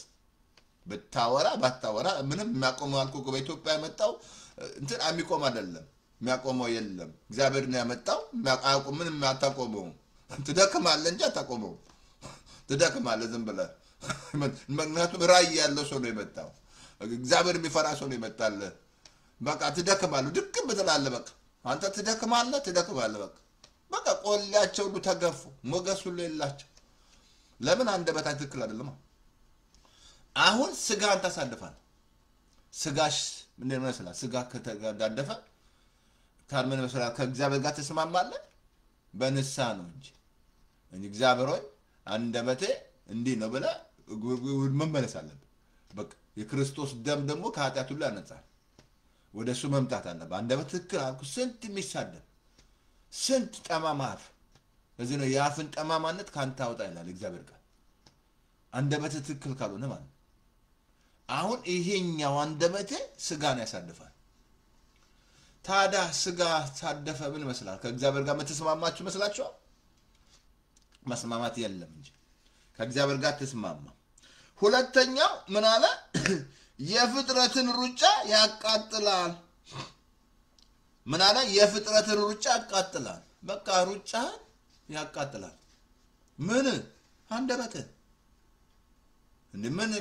በታወራ ባታወራ ምንም የሚያቆመው አልኩ በኢትዮጵያ ያመጣው እንትን የሚቆም አይደለም የሚያቆመው የለም እግዚአብሔር ነው ያመጣው የሚያቆም ምንም አታቆመው ትደክማለህ እንጂ አታቆመው ትደክማለህ ዝም ብለህ ምክንያቱም ራእይ ያለው ሰው ነው የመጣው እግዚአብሔር የሚፈራ ሰው ነው የመጣል በቃ ትደክማለህ ድክም ብትላለህ በቃ አንተ ትደክማለህ በቃ ቆላቸው ሁሉ ተገፉ ሞገስ ሁሉ የላቸው ለምን አንደበታቸው ትክክል አይደለም አሁን ስጋን ታሳድፋል ስጋሽ ምን ይመስላል ስጋ ከተጋደፈ ታርመን መስራት ከእግዚአብሔር ጋር ተስማማለህ በንሳ ነው እንጂ እግዚአብሔር ሆይ አንደበቴ እንዲህ ነው ብለ መመለስ አለበት በቃ የክርስቶስ ደም ደግሞ ከኃጢአት ሁሉ ያነጻል ወደሱ መምጣት አለበት አንደበት ትክክል አልኩ ስንት የሚሳደብ ስንት ጠማማፍ እዚህ ነው ያፍን ጠማማነት ካንተ አውጣ ይላል እግዚአብሔር ቃል አንደበት ትክክል ካልሆነ ማለት አሁን ይሄኛው አንደበቴ ስጋን ያሳድፋል ታዲያ ስጋ ሳደፈ ምን መስላል ከእግዚአብሔር ጋር መተስማማችሁ መስላችኋል መስማማት የለም እንጂ ከእግዚአብሔር ጋር ተስማማ ሁለተኛው ምን አለ? የፍጥረትን ሩጫ ያቃጥላል። ምን አለ? የፍጥረትን ሩጫ ያቃጥላል። በቃ ሩጫ ያቃጥላል። ምን አንደበትህ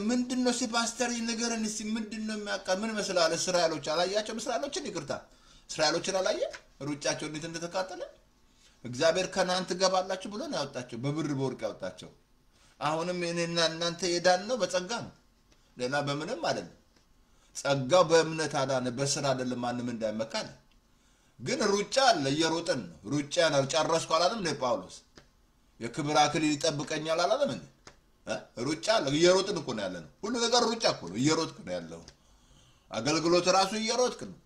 ምንድነው? ፓስተር ንገረን እስቲ ምንድነው የሚያቃጥል? ምን መስላል? እስራኤሎች አላያቸውም? እስራኤሎችን ይቅርታ እስራኤሎችን አላየ ሩጫቸው እንዴት እንደተቃጠለ? እግዚአብሔር ከነዓን ትገባላችሁ ብሎ ነው ያወጣቸው፣ በብር በወርቅ ያወጣቸው። አሁንም እኔና እናንተ የዳን ነው በጸጋ ነው፣ ሌላ በምንም አይደለም። ጸጋው በእምነት አዳነ፣ በስራ አይደለም። ማንም እንዳይመካል። ግን ሩጫ አለ፣ እየሮጥን ነው። ሩጫ ነው ጨረስኩ አላለም እንደ ጳውሎስ። የክብር አክሊል ይጠብቀኛል አላለም እንዴ? ሩጫ አለ፣ እየሮጥን እኮ ነው ያለነው። ሁሉ ነገር ሩጫ እኮ ነው፣ እየሮጥክ ነው ያለው። አገልግሎት ራሱ እየሮጥክ ነው።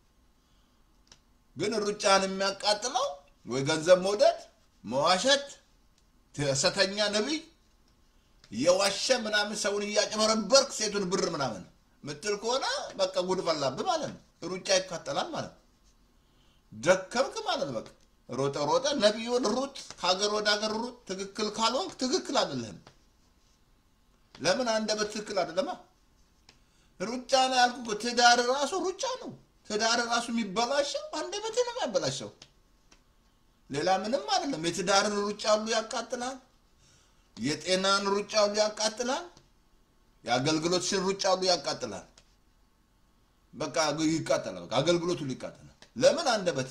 ግን ሩጫን የሚያቃጥለው ወይ ገንዘብ መውደድ፣ መዋሸት፣ ሐሰተኛ ነብይ የዋሸ ምናምን ሰውን እያጨበረበርክ ሴቱን ብር ምናምን ምትል ከሆነ በቃ ጉድ ፈላብህ ማለት ነው። ሩጫ ይቃጠላል ማለት ነው። ደከምክ ማለት ነው። በቃ ሮጠ ሮጠ ነብዩን ሩጥ፣ ከሀገር ወደ ሀገር ሩጥ። ትክክል ካልሆንክ ትክክል አይደለህም። ለምን አንደበት ትክክል አይደለማ? ሩጫ ነው ያልኩህ። ትዳር ራሱ ሩጫ ነው። ትዳር ራሱ የሚበላሸው አንደበት ነው የሚያበላሸው፣ ሌላ ምንም አይደለም። የትዳርን ሩጫ ሁሉ ያቃጥላል። የጤናን ሩጫ ሁሉ ያቃጥላል። የአገልግሎትሽን ሩጫ ሁሉ ያቃጥላል። በቃ ይቃጠላል። በቃ አገልግሎት ሁሉ ይቃጠላል። ለምን አንደበት?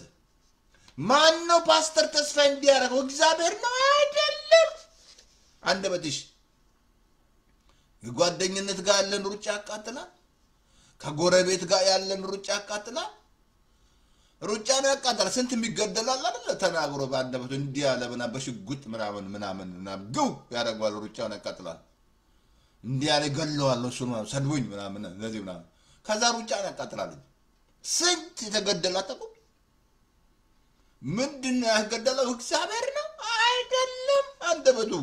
ማን ነው ፓስተር ተስፋ እንዲያረገው? እግዚአብሔር ነው አይደለም? አንደበትሽ የጓደኝነት ጋር ያለን ሩጫ ያቃጥላል። ከጎረቤት ጋር ያለን ሩጫ ያቃጥላል። ሩጫ ነው ያቃጥላል። ስንት የሚገደላል አይደል? ተናግሮ በአንደበቱ እንዲህ ያለ ምናምን በሽጉጥ ምናምን ግው ያደርገዋል። ሩጫውን ያቃጥላል። እንዲህ ያለ ገለዋል። እሱ ነው ሰድቦኝ ምናምን ለዚህ ምናምን ከዛ ሩጫን ያቃጥላል። ስንት የተገደለ አጠቁ። ምንድነው ያገደለው? እግዚአብሔር ነው አይደለም? አንደበቱ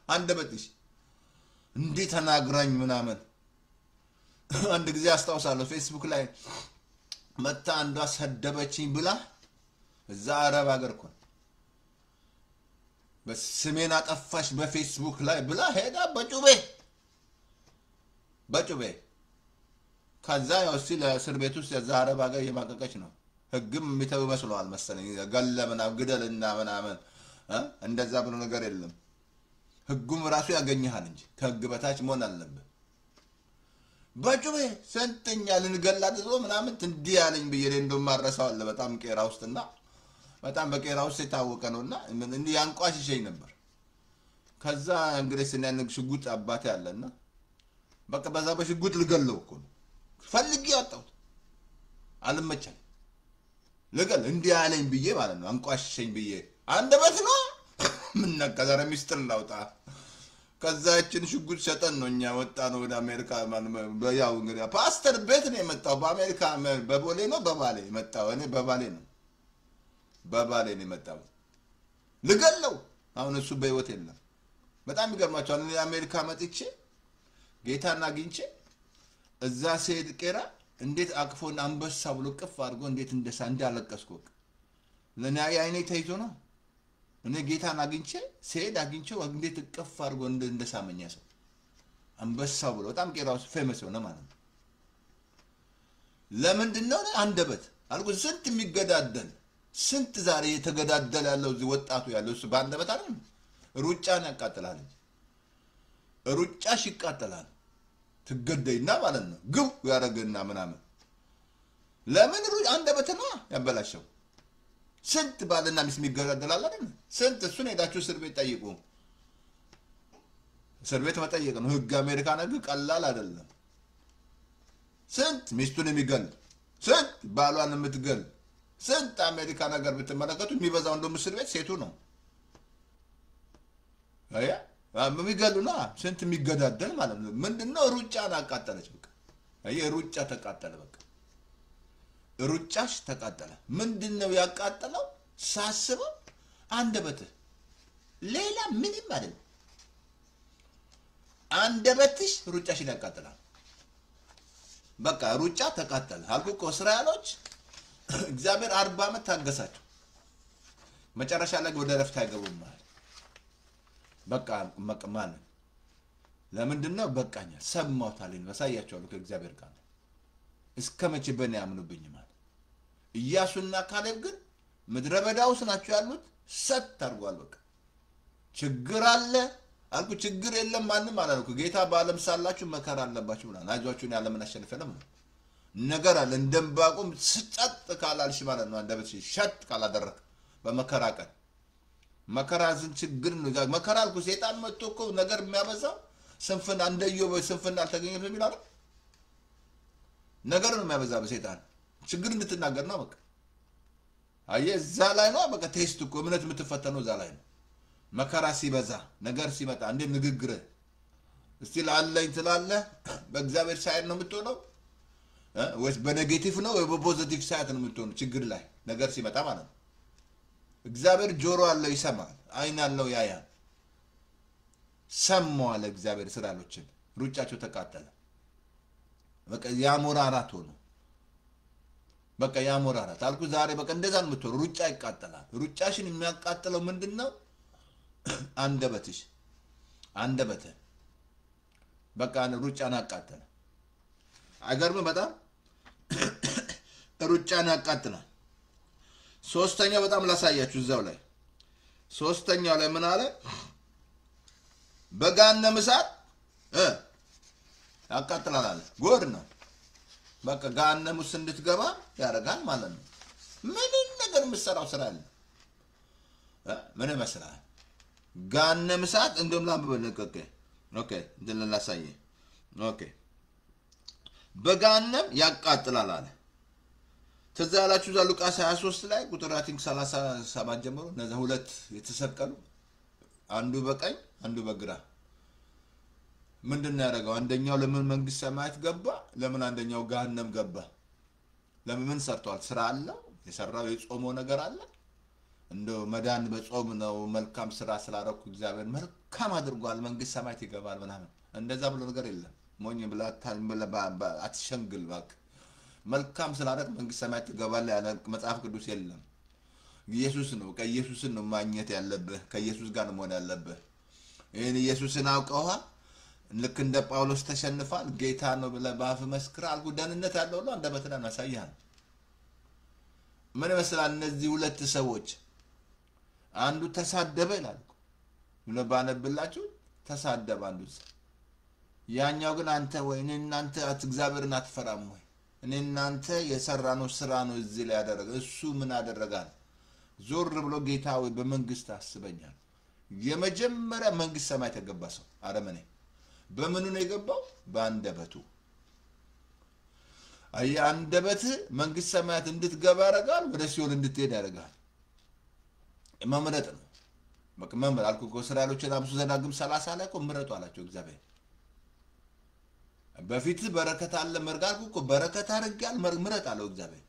አንደበትሽ እንዴት ተናግራኝ ምናምን። አንድ ጊዜ አስታውሳለሁ ፌስቡክ ላይ መታ አንዷ ሰደበችኝ ብላ እዛ አረብ ሀገር እኮ በስሜን አጠፋሽ በፌስቡክ ላይ ብላ ሄዳ በጩቤ ከዛ ያው ሲል እስር ቤት ውስጥ የዛ አረብ ሀገር የማቀቀች ነው። ህግም የሚተው መስሏል መሰለኝ። ገለ ምናምን ግደልና ምናምን እንደዛ ብሎ ነገር የለም። ህጉም ራሱ ያገኘሃል እንጂ ከህግ በታች መሆን አለበት። በጩቤ ስንተኛ ልንገላት ነው ምናምን እንዲህ ያለኝ ብዬ እንደማረሳው አለ። በጣም ቄራ ውስጥና በጣም በቄራ ውስጥ የታወቀ ነውና እንዲህ ያንቋሽሸኝ ነበር። ከዛ እንግዲህ ስናንግ ሽጉጥ አባቴ አለና በቃ በዛ በሽጉጥ ልገለው እኮ ነው ፈልጌ ያጣሁት። አልመቻኝ ልገል እንዲህ ያለኝ ብዬ ማለት ነው። አንቋሽሸኝ ብዬ አንደበት ነው ምን ነቀዘረ ሚስጥር ላውጣ። ከዛችን ሽጉጥ ሸጠን ነው እኛ ወጣ ነው ወደ አሜሪካ። ያው እንግዲህ ፓስተር ቤት ነው የመጣው። በአሜሪካ በቦሌ ነው በባሌ መጣው። እኔ በባሌ ነው የመጣው ልገለው። አሁን እሱ በህይወት የለም። በጣም ይገርማችኋል። እኔ አሜሪካ መጥቼ ጌታና አግኝቼ እዛ ሲሄድ ቄራ እንዴት አቅፎን አንበሳ ብሎ ቅፍ አድርጎ እንዴት እንዳለቀስኩ ለኔ አይኔ ተይዞ ነው። እኔ ጌታን አግኝቼ ሲሄድ አግኝቼው እንዴት ቅፍ አድርጎ እንደሳመኛ ሰው አንበሳ ብሎ በጣም ቄራው ፌመስ ሆነ ማለት ነው። ለምንድን ነው? አንደበት አልኩ። ስንት የሚገዳደል ስንት ዛሬ የተገዳደለ ያለው እዚህ ወጣቱ ያለው እሱ በአንደበት አይደል? ሩጫን ያቃጥላል። ሩጫሽ ይቃጠላል። ትገደይና ማለት ነው ግብ ያረጋግና ምናምን። ለምን አንደበት ነው ያበላሸው። ስንት ባልና ሚስት የሚገዳደላል አይደል? ስንት እሱን ሄዳችሁ እስር ቤት ጠይቁ። እስር ቤት መጠየቅ ነው ህግ። አሜሪካ ነገር ቀላል አይደለም። ስንት ሚስቱን የሚገል ስንት ባሏን የምትገል ስንት አሜሪካ ነገር ብትመለከቱ የሚበዛው እንደውም እስር ቤት ሴቱ ነው። አያ የሚገሉና ስንት የሚገዳደል ማለት ነው። ምንድነው? ሩጫን አቃጠለች። በቃ አየ ሩጫ ተቃጠለ። በቃ ሩጫሽ ተቃጠለ። ምንድነው ያቃጠለው? ሳስበው አንደበትህ፣ ሌላ ምንም አይደለም። አንደበትሽ ሩጫሽን ያቃጥላል። በቃ ሩጫ ተቃጠለ አልኩ እኮ። እስራኤሎች እግዚአብሔር 40 ዓመት ታገሳቸው። መጨረሻ ላይ ወደ ረፍት አይገቡም ማለት በቃ ማለት ለምንድነው በቃኛ ሰማውታለኝ በሳያቸዋለሁ ከእግዚአብሔር ቃል እስከመቼ በእኔ ያምኑብኝ ማለት ኢያሱና ካሌብ ግን ምድረ በዳ ውስጥ ናቸው ያሉት ሰት አድርጓል በቃ ችግር አለ አልኩ ችግር የለም ማንንም አላልኩ ጌታ በዓለም ሳላችሁ መከራ አለባችሁ ብሏል አይዟችሁን ያለምን አሸንፈለም ነገር አለ እንደምባቁም ስጨጥ ካላልሽ ማለት ነው አንደበት ሸት ካላደረክ በመከራ ቀን መከራ ዝን ችግር ነው መከራ አልኩ ሰይጣን መጥቶ እኮ ነገር የሚያበዛው ስንፍና እንደየው ስንፍና አልተገኘም የሚላል ነገር ነው የሚያበዛው በሰይጣን ችግር እንድትናገር ነው በቃ አየዛ ላይ ነው በቃ ቴስት እኮ እምነት የምትፈተነው እዛ ላይ ነው መከራ ሲበዛ ነገር ሲመጣ እንደ ንግግር እስቲ ላለኝ ትላለ በእግዚአብሔር ሳይድ ነው የምትሆነው ወይስ በኔጌቲቭ ነው ወይ በፖዚቲቭ ሳይድ ነው የምትሆነው ችግር ላይ ነገር ሲመጣ ማለት ነው እግዚአብሔር ጆሮ አለው ይሰማል አይን አለው ያያል ሰማው አለ እግዚአብሔር እስራኤሎችን ሩጫቸው ተቃጠለ በቃ ያሞራራት ሆኖ በቃ ያሞራራት አልኩ ዛሬ በቃ እንደዛ ነው የምትሆነው ሩጫ ይቃጠላል ሩጫሽን የሚያቃጥለው ምንድነው አንደበትሽ አንደበተ በቃ ሩጫን አቃጠለ አይገርም በጣም ሩጫን አቃጠለ ሶስተኛው በጣም ላሳያችሁ እዛው ላይ ሶስተኛው ላይ ምን አለ በጋነም እሳት ያቃጥላል አለ ጎድ ነው በቃ ጋነም ውስጥ እንድትገባ ያረጋል ማለት ነው ምንም ነገር መስራው ስራ አለ ምን መስራል ጋነም እሳት እንደም ላምበለቀቀ ኦኬ እንደላሳየ ኦኬ በጋነም ያቃጥላል አለ ተዛላችሁ ሉቃስ 23 ላይ ቁጥር 37 ጀምሮ እነዛ ሁለት የተሰቀሉ አንዱ በቀኝ አንዱ በግራ ምንድነው ያደረገው አንደኛው ለምን መንግስት ሰማያት ገባ ለምን አንደኛው ጋነም ገባ ለምን ሰርቷል ስራ አለው የሰራው የጾሞ ነገር አለ እንደው መዳን በጾም ነው መልካም ስራ ስላረኩ እግዚአብሔር መልካም አድርጓል መንግስት ሰማያት ይገባል ምናምን እንደዛ ብሎ ነገር የለም ሞኝ ብላታል አትሸንግል ባክ መልካም ስላረክ መንግስት ሰማያት ይገባል ያለ መጽሐፍ ቅዱስ የለም ኢየሱስ ነው ከኢየሱስን ነው ማግኘት ያለብህ ከኢየሱስ ጋር ነው መሆን ያለብህ ይሄን ኢየሱስን አውቀውሃ ልክ እንደ ጳውሎስ ተሸንፋል ጌታ ነው ብለ ባፍ መስክራ አልኩ ደህንነት ያለው ነው አንደበትና ያሳያል ምን መስላል እነዚህ ሁለት ሰዎች አንዱ ተሳደበ ይላል ምን ባነብላችሁ ተሳደበ አንዱ ያኛው ግን አንተ ወይ እናንተ እግዚአብሔርን አትፈራም ወይ እናንተ የሰራነው ስራ ነው እዚህ ላይ ያደረገ እሱ ምን አደረጋል ዞር ብሎ ጌታ ወይ በመንግስት አስበኛል የመጀመሪያ መንግስት ሰማይ ተገባ ሰው አረመኔ በምኑ ነው የገባው በአንደበቱ አይ አንደበት መንግስት ሰማያት እንድትገባ ያረጋል ወደ ሲኦል እንድትሄድ ያረጋል መምረጥ ነው በቃ መምረጥ አልኩ እስራኤሎችን አብሱ ዘዳግም 30 ላይ እኮ ምረጡ አላቸው እግዚአብሔር በፊት በረከት አለ መርጋልኩ እኮ በረከት አርጋል ምረጥ አለው እግዚአብሔር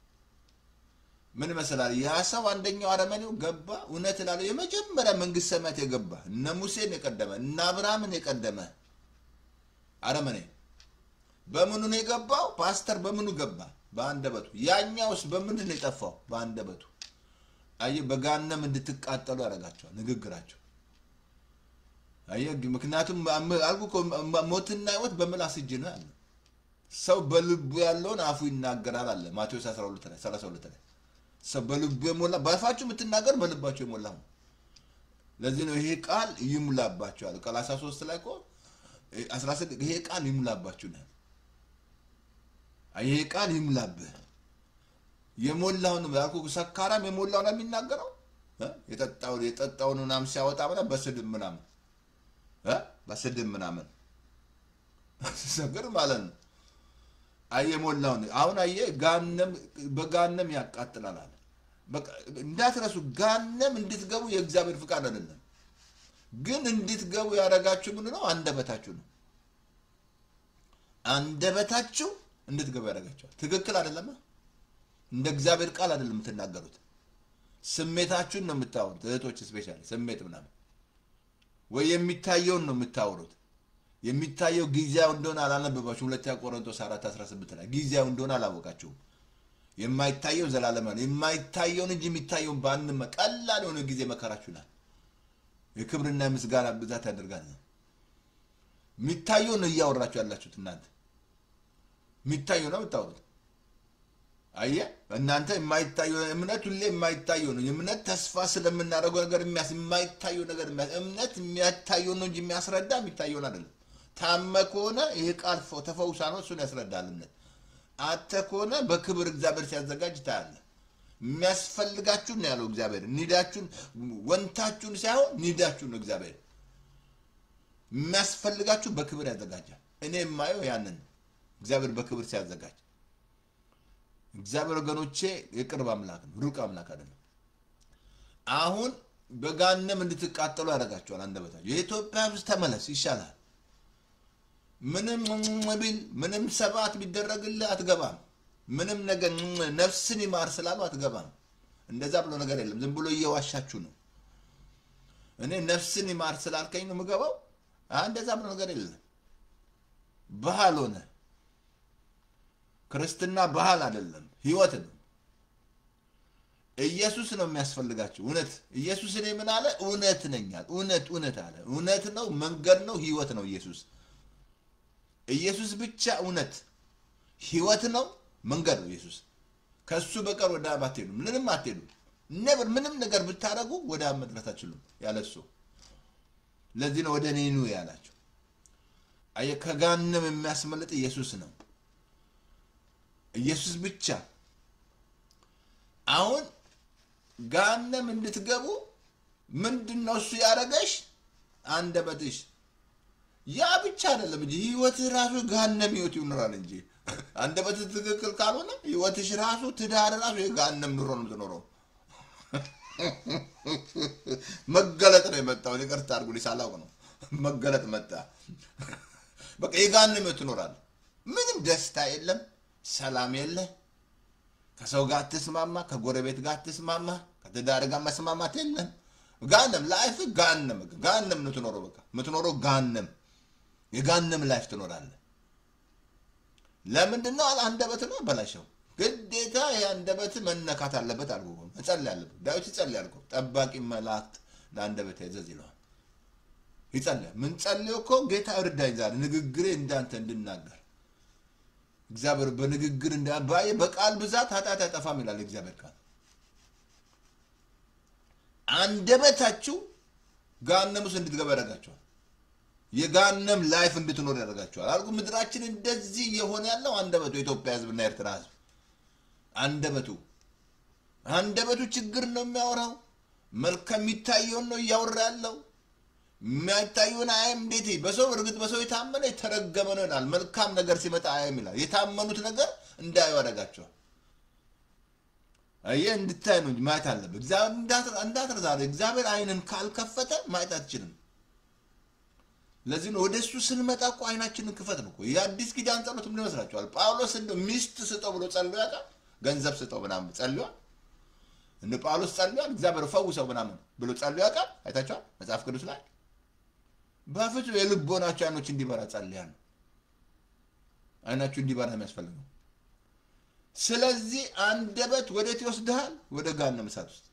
ምን መሰላል ያ ሰው አንደኛው አረመኔው ገባ እውነት ላለው የመጀመሪያ መንግስት ሰማያት የገባ እነ ሙሴን የቀደመ እነ አብርሃምን የቀደመ አረመኔ በምኑ ነው የገባው ፓስተር በምኑ ገባ በአንደበቱ ያኛውስ በምን ነው የጠፋው በአንደበቱ አይ በጋነም እንድትቃጠሉ ያረጋቸው ንግግራቸው አየግ ምክንያቱም አልኩ ሞትና ህይወት በምላስ እጅ ነው ያለው ሰው በልቡ ያለውን አፉ ይናገራል አለ ማቴዎስ 12 ላይ 32 ላይ ሰው በልቡ የሞላ ባፋችሁ የምትናገር በልባችሁ የሞላ ነው ለዚህ ነው ይሄ ቃል ይሙላባችሁ አለ ቃል 13 ላይ እኮ 16 ይሄ ቃል ይሙላባችሁ ነው ይሄ ቃል ይሙላብህ የሞላውን ያልኩ ሰካራም የሞላው ነው የሚናገረው የጠጣውን ምናምን ሲያወጣ ምናምን በስድብ ምናምን በስድብ ምናምን ሰገር ማለት ነው አየሞላው አሁን አየ ጋነም በጋነም ያቃጥላል አለ በቃ እንዳትረሱ ጋነም እንድትገቡ የእግዚአብሔር ፍቃድ አይደለም ግን እንድትገቡ ያረጋችሁ ምን ነው አንደበታችሁ ነው አንደበታችሁ እንድትገቡ ያረጋችሁ ትክክል አይደለም እንደ እግዚአብሔር ቃል አይደለም ተናገሩት ስሜታችሁን ነው የምታወሩት እህቶች ስፔሻሊ ስሜት ምናምን ወይ የሚታየው ነው የምታወሩት የሚታየው ጊዜው እንደሆነ አላነበባችሁ ሁለተኛ ቆሮንቶስ 4:18 ላይ ጊዜው እንደሆነ አላወቃችሁ የማይታየው ዘላለም ነው የማይታየው እንጂ የሚታየው ባንመ ቀላል ሆነ ጊዜ መከራችሁና የክብርና ምስጋና ብዛት ያደርጋል የሚታየው ነው እያወራችሁ ያላችሁት እናንተ የሚታየው ነው የምታወሩት አየ እናንተ የማይታየው እምነት ሁሌ የማይታየው ነው እምነት ተስፋ ስለምናደርገው ነገር የማይታየው ነገር እምነት የሚያታየው ነው እንጂ የሚያስረዳ የሚታየው አይደለም ታመከሆነ ይሄ ቃል ተፈውሳ ነው እሱን ያስረዳል እምነት አተከሆነ በክብር እግዚአብሔር ሲያዘጋጅ ታያለ የሚያስፈልጋችሁ ነው ያለው እግዚአብሔር ኒዳችሁን ወንታችሁን ሳይሆን ኒዳችሁን ነው እግዚአብሔር የሚያስፈልጋችሁ በክብር ያዘጋጃል እኔ የማየው ያንን እግዚአብሔር በክብር ሲያዘጋጅ እግዚአብሔር ወገኖቼ የቅርብ አምላክ ነው ሩቅ አምላክ አይደለም አሁን በጋነም እንድትቃጠሉ ያደርጋቸዋል አንደበታችሁ የኢትዮጵያ ሕዝብ ተመለስ ይሻላል ምንም ሰባት ቢደረግልህ አትገባም ምንም ነገር ነፍስን ይማር ስላሉ አትገባም እንደዛ ብሎ ነገር የለም ዝም ብሎ እየዋሻችሁ ነው እኔ ነፍስን ይማር ስላልከኝ ነው የምገባው እንደዛ ብሎ ነገር የለም ባህል ሆነ ክርስትና ባህል አይደለም ህይወት ነው ኢየሱስ ነው የሚያስፈልጋችሁ እውነት ኢየሱስ እኔ ምን አለ እውነት ነኛል እውነት አለ እውነት ነው መንገድ ነው ህይወት ነው ኢየሱስ ብቻ እውነት ህይወት ነው መንገድ ነው ኢየሱስ ከሱ በቀር ወደ አብ አትሄዱ ምንም አትሄዱ ነበር ምንም ነገር ብታረጉ ወደ አብ መድረስ አትችሉም ያለሱ ለዚህ ነው ወደ እኔ ኑ ያላችሁ አየ ከጋነም የሚያስመልጥ ኢየሱስ ነው ኢየሱስ ብቻ አሁን ጋነም እንድትገቡ ምንድነው እሱ ያረጋሽ አንደበትሽ ያ ብቻ አይደለም እንጂ ህይወት ራሱ ጋነም ህይወት ይኖራል እንጂ አንደበት ትክክል ካልሆነ ህይወትሽ ራሱ ትዳር ራሱ የጋነም ኑሮ ነው የምትኖረው መገለጥ ነው የመጣው ይቅርታ አድርጉልኝ ሳላውቅ ነው መገለጥ መጣ በቃ የጋነም ህይወት ይኖራል ምንም ደስታ የለም ሰላም የለ ከሰው ጋር ተስማማ ከጎረቤት ጋር ተስማማ ከትዳር ጋር መስማማት የለም ጋነም ላይፍ ጋነም ነው ትኖረው በቃ ምትኖረው ጋነም የጋነም ላይፍ ትኖራለህ ለምንድነው አንደበት ነው በላሽው ግዴታ ያንደበት መነካት አለበት አልኩ እጸልያለሁ ዳዊት ይጸልያል እኮ ጠባቂ መላእክት ለአንደበት ያዘዝ ይላል ይጸልያል ምን ጸልዮ እኮ ጌታ እርዳኝ ዛሬ ንግግሬ እንዳንተ እንድናገር እግዚአብሔር በንግግር እንዳባየ በቃል ብዛት ኃጢአት ያጠፋም ይላል እግዚአብሔር ቃል አንደበታችሁ ጋነም ውስጥ እንድትገባ ያደርጋችኋል የጋነም ላይፍ እንድትኖር ያደርጋችኋል አልኩ ምድራችን እንደዚህ የሆነ ያለው አንደበቱ ኢትዮጵያ ሕዝብና ኤርትራ ሕዝብ አንደበቱ ችግር ነው የሚያወራው መልካም የሚታየው ነው ያወራ ያለው ማይታዩን አይም እንዴት በሰው እርግጥ በሰው የታመነ የተረገመ ነው ይላል መልካም ነገር ሲመጣ አይም ይላል የታመኑት ነገር እንዳይወረጋቸው አየ እንድታይ ነው ማይት አለበት እግዚአብሔር እንዳትረዛለ እግዚአብሔር አይንን ካልከፈተ ማይት አትችልም ለዚህ ነው ወደሱ ስንመጣ እኮ አይናችንን ክፈት ነው እኮ የአዲስ ኪዳን ጸሎት ምን ይመስላችኋል ጳውሎስ እንደ ሚስት ስጠው ብሎ ጸልዮ ያውቃል ገንዘብ ስጠው ምናምን ጸልዮ እንደ ጳውሎስ ጸልዮ እግዚአብሔር ፈውሰው ምናምን ብሎ ጸልዮ ያውቃል አይታችኋል መጽሐፍ ቅዱስ ላይ ባፈጩ የልቦናቸው አይኖች እንዲበራ ጸልያን አይናችሁ እንዲበራ የሚያስፈልገው ስለዚህ አንደበት ወዴት ይወስዳል ወደ ጋነም እሳት ውስጥ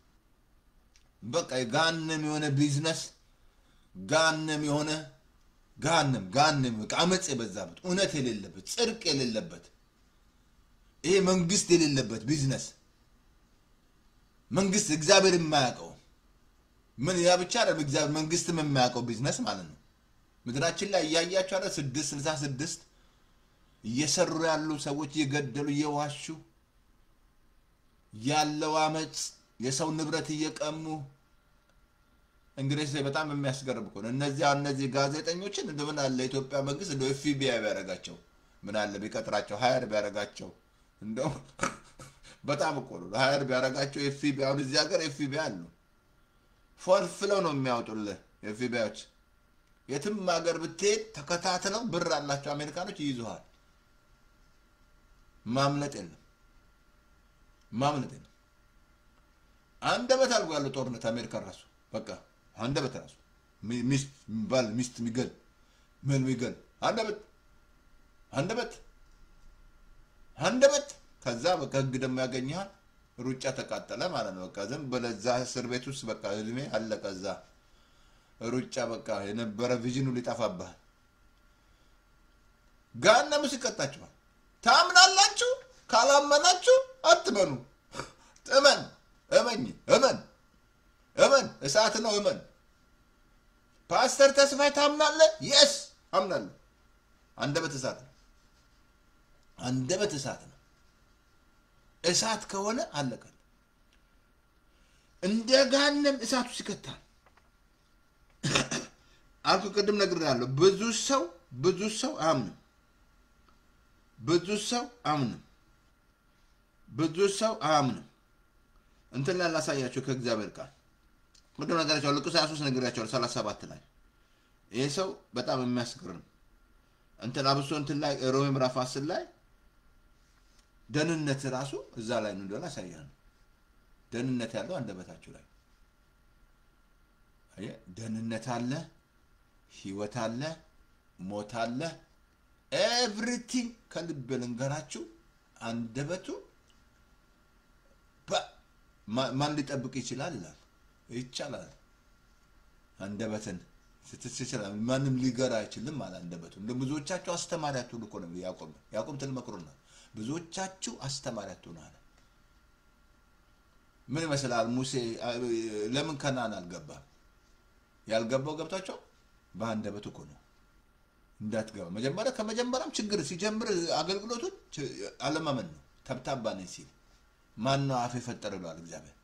በቃ ጋነም የሆነ ቢዝነስ ጋነም የሆነ ጋነም አመጽ የበዛበት እውነት የሌለበት ጽድቅ የሌለበት ይሄ መንግስት የሌለበት ቢዝነስ መንግስት እግዚአብሔር የማያውቀው ምን ያ ብቻ አይደለም እግዚአብሔር መንግስትም የማያውቀው ቢዝነስ ማለት ነው ምድራችን ላይ ያያያቸው አይደል 666 እየሰሩ ያሉ ሰዎች እየገደሉ እየዋሹ ያለው አመጽ የሰው ንብረት እየቀሙ እንግዲህ በጣም የሚያስገርም እኮ ነው እነዚህ ጋዜጠኞችን እንደምን አለ ኢትዮጵያ መንግስት እንደው ኤፍቢአይ ቢያረጋቸው ምን አለ ቢቀጥራቸው ሃየር ቢያረጋቸው እንደው በጣም እኮ ነው ሃየር ቢያረጋቸው ኤፍቢአይ አሁን እዚህ ሀገር ኤፍቢአይ አሉ ፎልፍለው ነው የሚያወጡልህ ኤፍቢአይዎች የትም ሀገር ብትሄድ ተከታትለው ብር አላቸው አሜሪካኖች ይይዙሃል ማምለጥ የለም አንደበት አልጎ ያለው ጦርነት አሜሪካ ራሱ በቃ አንደበት ራሱ ሚስት ሚገል ሚገል አንደበት ከዛ በቃ ህግ ደግሞ ያገኛል ሩጫ ተቃጠለ ማለት ነው በቃ ዝም በለዛ እስር ቤት ውስጥ በቃ እድሜ አለቀ እዛ ሩጫ በቃ የነበረ ቪዥኑ ሊጠፋብህ ገሃነም ውስጥ ይቀጣችኋል። ታምናላችሁ? ካላመናችሁ አትመኑ። እመን እሳት ነው። እመን ፓስተር ተስፋዬ ታምናለህ? የስ አምናለሁ። አንደበት እሳት ነው። እሳት ከሆነ አለቀ። እንደ ገሃነም እሳቱ ሲከታል አልኩ። ቅድም ነግሬሃለሁ። ብዙ ሰው አያምንም። እንትን ላይ ላሳያቸው ከእግዚአብሔር ቃል ቅድም ነገራቸው ሉቃስ 23 ነግሬያቸዋለሁ 37 ላይ ይሄ ሰው በጣም የሚያስገርም እንትን አብሶ እንትን ላይ ሮሜ ምዕራፍ 10 ላይ ደህንነት ራሱ እዛ ላይ ነው እንደሆነ ያሳያል። ደህንነት ያለው አንደበታችሁ ላይ ደህንነት አለ፣ ህይወት አለ፣ ሞት አለ። ኤቭሪቲንግ ከልብ ልንገራችሁ አንደበቱ ማን ሊጠብቅ ይችላል? ይቻላል። አንደበትን ስትችላል ማንም ሊገራ አይችልም ማለት አንደበቱ። ብዙዎቻችሁ አስተማሪ አትሆኑ እኮ ነው ያዕቆብ ትልመክሩና ብዙዎቻችሁ አስተማሪ አትሆኑ አለ። ምን ይመስላል? ሙሴ ለምን ከናን አልገባም? ያልገባው ገብታቸው በአንደበቱ እኮ ነው እንዳትገባ። ከመጀመሪያም ችግር ሲጀምር አገልግሎቱን አለማመን ነው። ተብታባ ነኝ ሲል ማን ነው አፍ የፈጠረ ይላል እግዚአብሔር።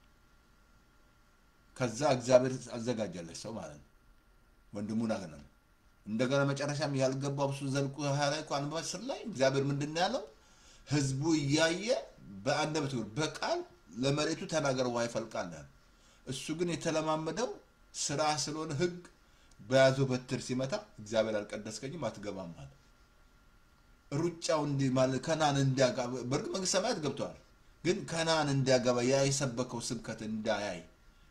ከዛ እግዚአብሔር አዘጋጀለች ሰው ማለት ነው። ወንድሙን አገናኘ። እንደገና መጨረሻም ያልገባው እሱ ዘልቁ 20 ላይ እንኳን በስር ላይ እግዚአብሔር ምንድነው ያለው? ህዝቡ እያየ በአንደበቱ በቃል ለመሬቱ ተናገር ውሃ ይፈልቃል። እሱ ግን የተለማመደው ስራ ስለሆነ ህግ በያዘው በትር ሲመታ እግዚአብሔር አልቀደስከኝም አትገባም ማለት ሩጫው እንዲ ማለት ከናን እንዲያጋባ በርግ መንግስት ሰማያት ገብቷል። ግን ከናን እንዲያጋባ ያይሰበከው ስብከት እንዳያይ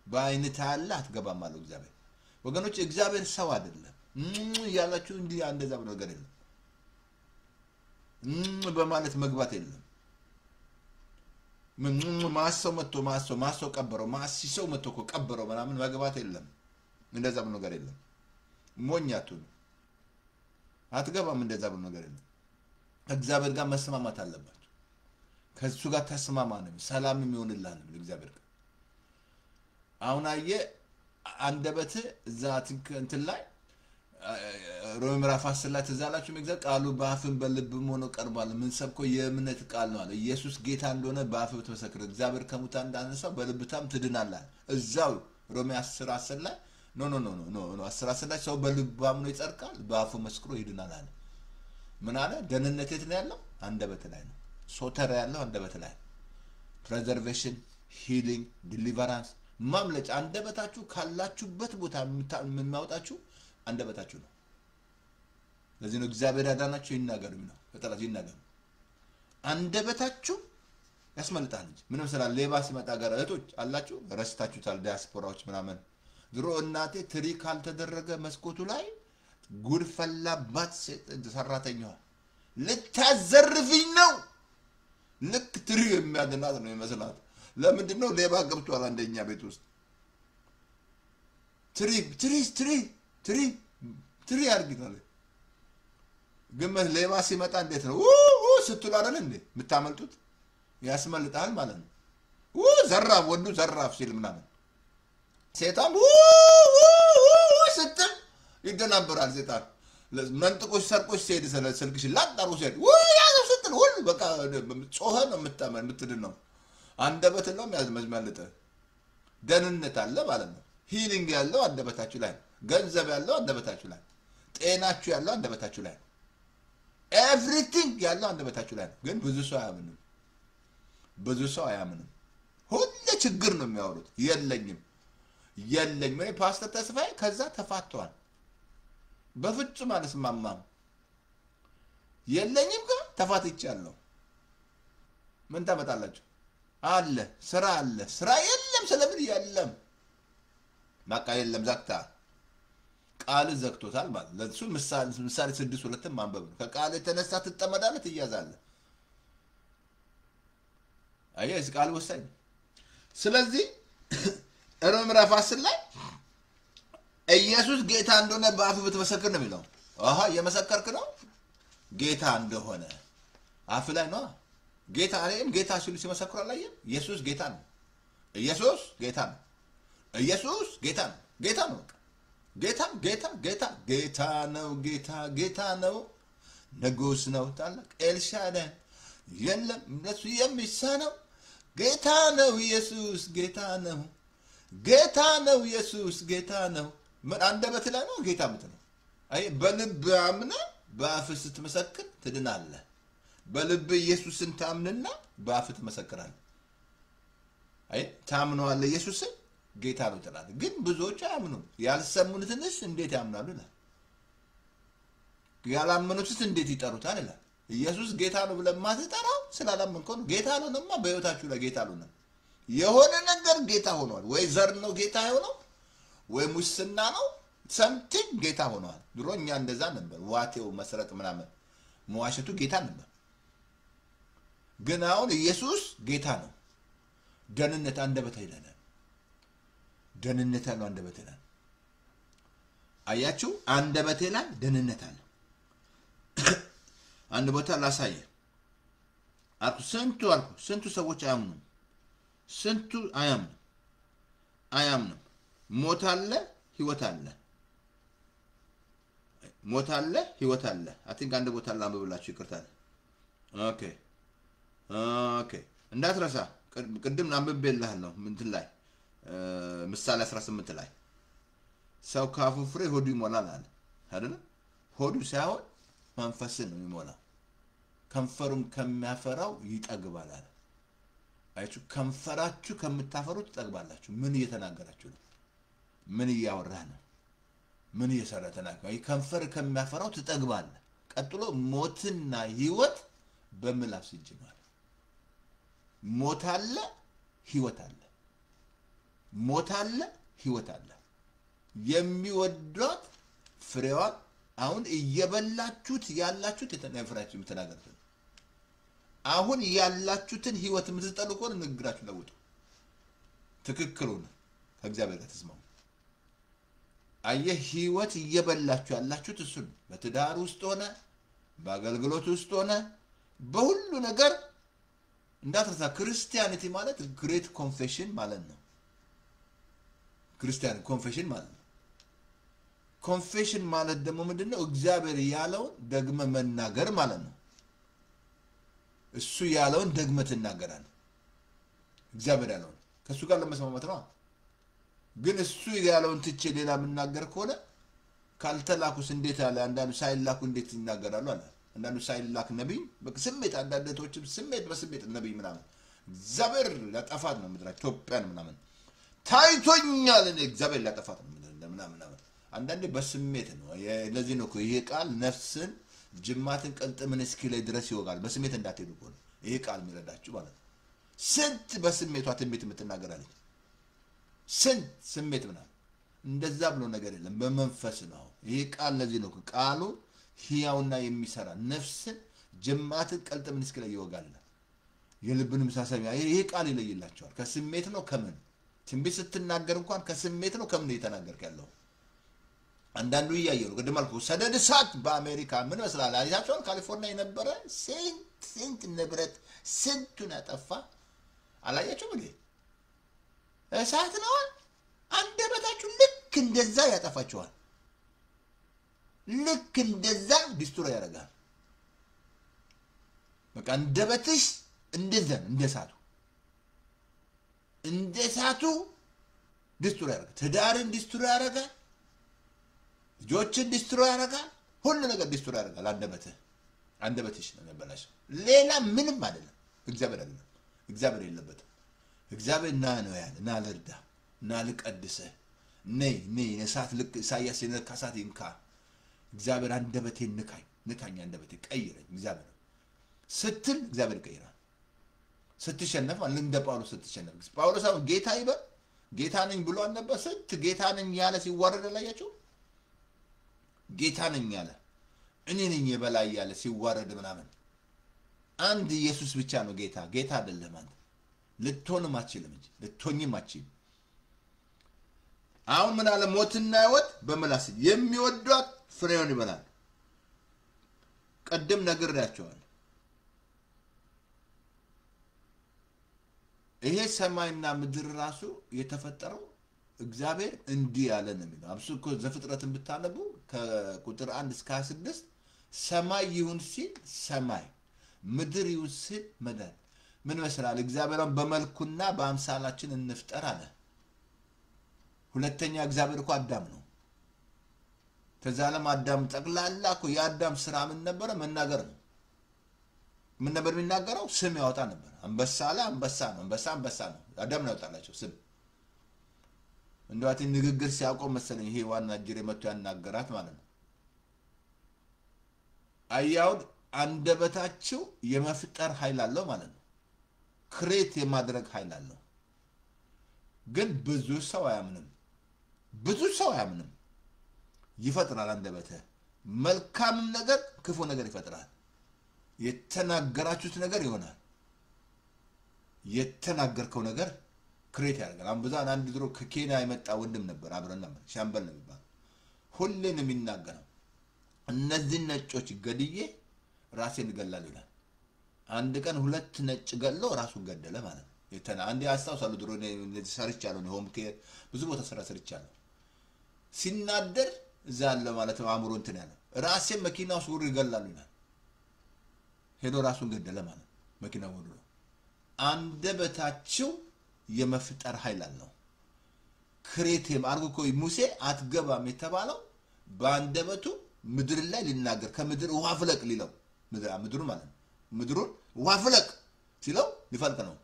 በአይነት ያለ አትገባም ማለት እግዚአብሔር። ወገኖች እግዚአብሔር ሰው አይደለም ያላችሁ እንዲ እንደዛ ነገር የለም። በማለት መግባት የለም። ማሰው መጥቶ ማሰው ቀበረው ማሲሰው መጥቶ ቀበረው ምናምን መግባት የለም። እንደዛ ነገር የለም። ሞኛቱ አትገባም። እንደዛ ነገር የለም። እግዚአብሔር ጋር መስማማት አለባችሁ። ከሱ ጋር ተስማማንም ሰላም የሚሆንልህ ነው እግዚአብሔር። አሁን አየ አንደበት ዛት እንትን ላይ ሮሜ ምዕራፍ 10 ላይ ተዛላችሁ መግዛት ቃሉ በአፍን በልብም ሆኖ ቀርቧል። ምን ሰብኮ የእምነት ቃል ነው አለ። ኢየሱስ ጌታ እንደሆነ በአፍ ተመሰክረ እግዚአብሔር ከሙታን እንዳነሳው በልብታም ትድናለህ። እዛው ሮሜ 10 ላይ ኖ 10 ላይ ሰው በልቡ አምኖ ይጸድቃል በአፉ መስክሮ ይድናል አለ። ምን አለ? ደህንነት የት ነው ያለው? አንደበት ላይ ነው። ሶተር ያለው አንደበት ላይ ፕሬዘርቬሽን፣ ሂሊንግ፣ ዲሊቨራንስ ማምለጫ አንደበታችሁ ካላችሁበት ቦታ የሚያወጣችሁ አንደበታችሁ ነው። ለዚህ ነው እግዚአብሔር ያዳናችሁ ይናገሩ ነው። በጠላት ይናገሩ። አንደበታችሁ ያስመልጣል እንጂ ምን መሰላል? ሌባ ሲመጣ ጋር እህቶች አላችሁ ረስታችሁታል። ዲያስፖራዎች ምናምን ድሮ እናቴ ትሪ ካልተደረገ መስኮቱ ላይ ጉድ ፈላባት ሰራተኛዋ ልታዘርፍኝ ነው። ልክ ትሪ የሚያድናት ነው ይመስላል። ለምንድን ነው? ሌባ ገብቷል አንደኛ ቤት ውስጥ ትሪ አርግታለ። ግን ሌባ ሲመጣ እንዴት ነው ስትሉ አይደል እንዴ የምታመልጡት? ያስመልጣል ማለት ነው። ዘራፍ ወንዱ ዘራፍ ሲል ምናምን ሴታም ስትል ይደናበራል። ሴጣን መንጥቆሽ ሰርቆሽ ሲሄድ ስልክሽ ላጣሩ ሲሄድ ያዘው ስትል ሁሉ በቃ ጾኸ ነው የምትድን ነው። አንደበት ነው የሚያዝመዝመልጥ። ደህንነት አለ ማለት ነው። ሂሊንግ ያለው አንደበታችሁ ላይ ነው። ገንዘብ ያለው አንደበታችሁ ላይ፣ ጤናችሁ ያለው አንደበታችሁ ላይ፣ ኤቭሪቲንግ ያለው አንደበታችሁ ላይ ነው። ግን ብዙ ሰው አያምንም። ሁሉ ችግር ነው የሚያወሩት። የለኝም ወይ ፓስተር ተስፋዬ ከዛ ተፋቷል። በፍጹም አልስማማም። የለኝም ግን ተፋትቻለሁ። ምን ታመጣላችሁ? አለ ስራ የለም። ስለምን የለም? በቃ የለም ዘግታ ቃል ዘግቶታል ማለት ለሱ ምሳሌ 6:2 ማንበብ ነው። ከቃል የተነሳ ትጠመዳለህ፣ ትያዛለህ። አየህ ቃል ወሳኝ። ስለዚህ ሮሜ ምዕራፍ 10 ላይ ኢየሱስ ጌታ እንደሆነ በአፍ ብትመሰክር ነው የሚለው። የመሰከርክ ነው። ጌታ እንደሆነ አፍ ላይ ነው ጌታ አለም ጌታ ሲሉ ሲመሰክሩ አላየም ኢየሱስ ጌታ ነው ኢየሱስ ጌታ ነው ኢየሱስ ጌታ ነው ጌታ ነው ጌታ ጌታ ጌታ ጌታ ነው ጌታ ጌታ ነው ንጉስ ነው ታላቅ ኤልሻዳይ የለም እንደሱ የሚሳነው ጌታ ነው ኢየሱስ ጌታ ነው ጌታ ነው ኢየሱስ ጌታ ነው ምን አንደበት ላይ ነው ጌታ ምትለው አይ በልብ አምነ በአፍ ስትመሰክር ትድናለህ በልብ ኢየሱስን ታምንና በአፍ ትመሰክራለህ አይ ታምነዋለህ ኢየሱስን ጌታ ነው ትላለህ ግን ብዙዎች አያምኑም ያልሰሙትንስ እንዴት ያምናሉ ይላል ያላመኑትስ እንዴት ይጠሩታል ይላል ኢየሱስ ጌታ ነው ብለህ ማትጠራው ስላላመንከው ነው ጌታ ነውማ በህይወታችሁ ላይ ጌታ ነው የሆነ ነገር ጌታ ሆኗል ወይ ዘር ነው ጌታ ሆኖ ወይ ሙስና ነው something ጌታ ሆኗል ድሮኛ እንደዛ ነበር ዋቴው መስረቅ ምናምን መዋሸቱ ጌታ ነበር ግን አሁን ኢየሱስ ጌታ ነው ደህንነት አንደበት ይላል ደህንነት አለው አንደበት ይላል አያችሁ አንደበት ይላል ደህንነት አለ አንድ ቦታ ላሳየ አልኩ ስንቱ ሰዎች አያምኑ ስንቱ አያምኑ ሞት አለ ህይወት አለ ሞት አለ ህይወት አለ አትንክ አንድ ቦታ ላምብላችሁ ይቅርታል ኦኬ እንዳትረሳ ቅድም አንብቤልሃለሁ ምንትን ላይ ምሳሌ 18 ላይ ሰው ካፉ ፍሬ ሆዱ ይሞላል አለ አይደል ሆዱ ሳይሆን መንፈስን ነው የሚሞላው ከንፈሩም ከሚያፈራው ይጠግባል አለ አይችሁ ከንፈራችሁ ከምታፈሩት ትጠግባላችሁ ምን እየተናገራችሁ ነው ምን እያወራህ ነው ምን እየሰራ ተናገረ ከንፈር ከሚያፈራው ትጠግባለህ ቀጥሎ ሞትና ህይወት በምላስ ይጅማል ሞት አለ ህይወት አለ ሞት አለ ህይወት አለ የሚወዷት ፍሬዋን አሁን እየበላችሁት ያላችሁት የተነፈራችሁ የምትናገሩት አሁን ያላችሁትን ህይወት የምትጠሉ ከሆነ ንግራችሁ ለውጡ ትክክሉ ነው ከእግዚአብሔር ጋር ተስማሙ አየህ ህይወት እየበላችሁ ያላችሁት እሱ ነው በትዳር ውስጥ ሆነ በአገልግሎት ውስጥ ሆነ በሁሉ ነገር እንዳትረሳ ክርስቲያኒቲ ማለት ግሬት ኮንፌሽን ማለት ነው ክርስቲያን ኮንፌሽን ማለት ነው ኮንፌሽን ማለት ደግሞ ምንድነው እግዚአብሔር ያለውን ደግመ መናገር ማለት ነው እሱ ያለውን ደግመ ትናገራለህ እግዚአብሔር ያለውን ከሱ ጋር ለመስማማት ነው ግን እሱ ያለውን ትቼ ሌላ መናገር ከሆነ ካልተላኩስ እንዴት ያለ አንዳንዱ ሳይላኩ እንዴት ይናገራሉ አለ አንዳንዱ ሳይላክ ነብይ በስሜት አንዳንዶችም ስሜት በስሜት ነብይ ምናምን እግዚአብሔር ያጠፋት ነው ምድራ ኢትዮጵያን ምናምን ታይቶኛል እኔ እግዚአብሔር ያጠፋት ነው ምናምን አንዳንዴ በስሜት ነው ለዚህ ነው ይሄ ቃል ነፍስን ጅማትን ቀልጥምን እስኪ ላይ ድረስ ይወጋል በስሜት እንዳትሄዱ ቆል ይሄ ቃል የሚረዳችሁ ማለት ስንት በስሜቷ ትንቢት የምትናገራለች ስንት ስሜት ምናምን እንደዛ ብሎ ነገር የለም በመንፈስ ነው ይሄ ቃል ለዚህ ነው ቃሉ ሕያውና የሚሰራ ነፍስን ጅማትን ቀልጥምን እስኪ ላይ ይወጋል የልብን መሳሰቢያ ይሄ ቃል ይለይላቸዋል ከስሜት ነው ከምን ትንቢት ስትናገር እንኳን ከስሜት ነው ከምን እየተናገርክ ያለው አንዳንዱ ይያየው ቅድም አልኩ ሰደድ እሳት በአሜሪካ ምን መስላል አይታችኋል ካሊፎርኒያ የነበረ ስንት ንብረት ስንቱን አጠፋ አላያችሁም እንዴ እሳት ነው አንደበታችሁ ልክ እንደዛ ያጠፋችኋል ልክ እንደዛ ዲስትሮይ ያደርጋል በቃ አንደበትሽ እንደዛ እንደሳቱ ዲስትሮይ ያደርጋል ትዳርን ዲስትሮይ ያደርጋል ልጆችን ዲስትሮይ ያደርጋል ሁሉ ነገር ዲስትሮይ ያደርጋል አንደበትሽ ነው የሚበላሸው ሌላ ምንም አይደለም እግዚአብሔር አይደለም እግዚአብሔር የለበትም እግዚአብሔር ነው ያለ ና ልርዳ ና ልቀድስህ ነይ እሳት ልክ ኢሳይያስ የነካሳት ይንካ እግዚአብሔር አንደበቴን ንካኝ አንደበቴ ቀይረኝ እግዚአብሔር ስትል እግዚአብሔር ቀይራል ስትሸነፍ እንደ ጳውሎስ ስትሸነፍ ጳውሎስ አሁን ጌታ ይበል ጌታ ነኝ ብሎ አልነበር ስንት ጌታ ነኝ ያለ ሲዋረድ ላያችሁ ጌታ ነኝ ያለ እኔ ነኝ የበላይ ያለ ሲዋረድ ምናምን አንድ ኢየሱስ ብቻ ነው ጌታ አይደለም አንተ ልትሆንም አትችልም እንጂ ልትሆኝም አትችልም አሁን ምን አለ ሞትና ህይወት በመላስ የሚወዷት ፍሬውን ይበላል ቀደም ነግሬያቸዋለሁ። ይሄ ሰማይና ምድር ራሱ የተፈጠረው እግዚአብሔር እንዲህ ያለ ነው የሚለው። አብሶ እኮ ዘፍጥረትን ብታነቡ ከቁጥር 1 እስከ 26 ሰማይ ይሁን ሲል ሰማይ፣ ምድር ይሁን ሲል ምድር። ምን መስላል? እግዚአብሔርን በመልኩና በአምሳላችን እንፍጠር አለ። ሁለተኛ እግዚአብሔር እኮ አዳም ነው። ተዛለም አዳም ጠቅላላ እኮ የአዳም ስራ ምን ነበረ? መናገር ነው። ምን ነበር የሚናገረው? ስም ያወጣ ነበር። አንበሳ አለ፣ አንበሳ ነው። አንበሳ አንበሳ ነው። አዳም ነው ያወጣላቸው ስም። እንደዋት ንግግር ሲያቆም መሰለኝ ይሄ ዋና ጅሬ መጥቶ ያናገራት ማለት ነው። አያውድ አንደበታቸው የመፍጠር ኃይል አለው ማለት ነው። ክሬት የማድረግ ኃይል አለው። ግን ብዙ ሰው አያምንም። ብዙ ሰው አያምንም። ይፈጥራል አንደበተ መልካም ነገር ክፉ ነገር ይፈጥራል። የተናገራችሁት ነገር ይሆናል። የተናገርከው ነገር ክሬት ያደርጋል። አንበዛን አንድ ድሮ ከኬንያ የመጣ ወንድም ነበር፣ አብረን ነበር፣ ሻምበል ነው የሚባለው። ሁሌ ነው የሚናገረው እነዚህ ነጮች ገድዬ ራሴን እገላለሁ ይላል። አንድ ቀን 2 ነጭ ገሎ ራሱን ገደለ ማለት ነው። አንዴ አስታውሳለሁ፣ ድሮ እንደዚህ ሰርቻለሁ፣ ሆም ኬር ብዙ ቦታ ሰርቻለሁ። ሲናደር እዛ አለ ማለት ነው አእምሮ እንትን ያለ ራሴን መኪና ውስጥ ውር ይገላሉ ይላል። ሄዶ ራሱን ገደለ ማለት መኪና ወርዶ። አንደበታቸው የመፍጠር ኃይል አለው። ክሬቲቭ አርጎ እኮ ሙሴ አትገባም የተባለው በአንደበቱ ምድር ላይ ሊናገር ከምድር ውሃ ፍለቅ ሊለው ምድሩ ማለት ነው። ምድሩን ውሃ ፍለቅ ሲለው ሊፈልቅ ነው።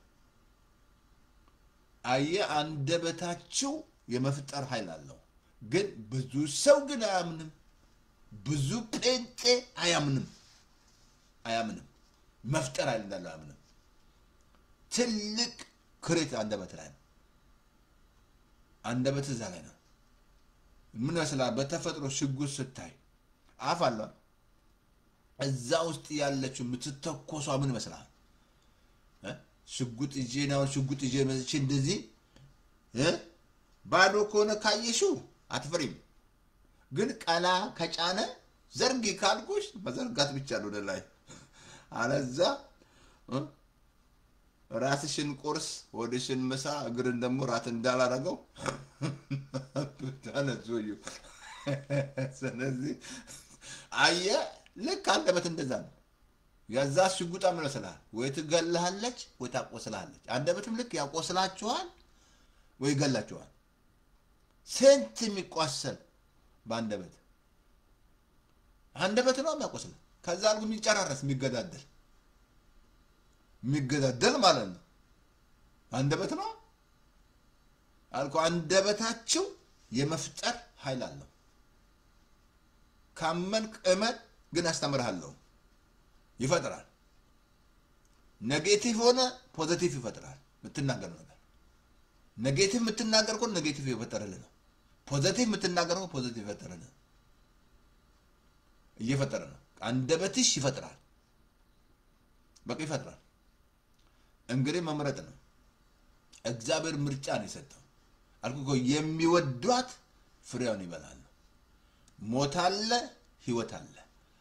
አየ አንደበታቸው የመፍጠር ኃይል አለው። ግን ብዙ ሰው ግን አያምንም። ብዙ ጴንጤ አያምንም። መፍጠር ኃይል እንዳለው አያምንም። ትልቅ ክሬት አንደበት ላይ ነው። አንደበት እዛ ላይ ነው። ምን መስላ በተፈጥሮ ሽጉጥ ስታይ አፍ አለ። እዛ ውስጥ ያለችው የምትተኮሷ ምን መስላል? ሽጉጥ ይዤ ነው ሽጉጥ ይዤ መጥቼ እንደዚህ ባዶ ከሆነ ካየሽው አትፈሪም። ግን ቀላ ከጫነ ዘርጊ ካልኩሽ መዘርጋት ብቻ ነው ወደ ላይ። አለዛ ራስሽን ቁርስ ወደሽን ምሳ እግርን ደግሞ ራት እንዳላረገው ታነዙዩ። ስለዚህ አየ ልክ አንደበት እንደዛ ነው። ያዛ ሽጉጣ ምን መስላል? ወይ ትገልሃለች ወይ ታቆስላለች። አንደበትም ልክ ያቆስላችኋል ወይ ይገላችኋል። ስንት የሚቋሰል በአንደበት አንደበት ነው የሚያቆስል። ከዛ አልኩ የሚጨራረስ የሚገዳደል ማለት ነው። አንደበት ነው አልኩ። አንደበታቸው የመፍጠር ኃይል አለው። ካመንክ እመን፣ ግን አስተምርሃለሁ። ይፈጥራል። ኔጌቲቭ ሆነ ፖዚቲቭ ይፈጥራል። የምትናገረው ነገር ኔጌቲቭ የምትናገር ከሆነ ኔጌቲቭ ይፈጠራል ነው። ፖዚቲቭ የምትናገር ከሆነ ፖዚቲቭ ይፈጠራል ነው። እየፈጠረ ነው። አንደበትሽ ይፈጥራል። በቃ ይፈጥራል። እንግዲህ መምረጥ ነው። እግዚአብሔር ምርጫ ነው የሰጠው። አልኩ እኮ የሚወዷት ፍሬውን ይበላሉ። ሞት አለ፣ ህይወት አለ።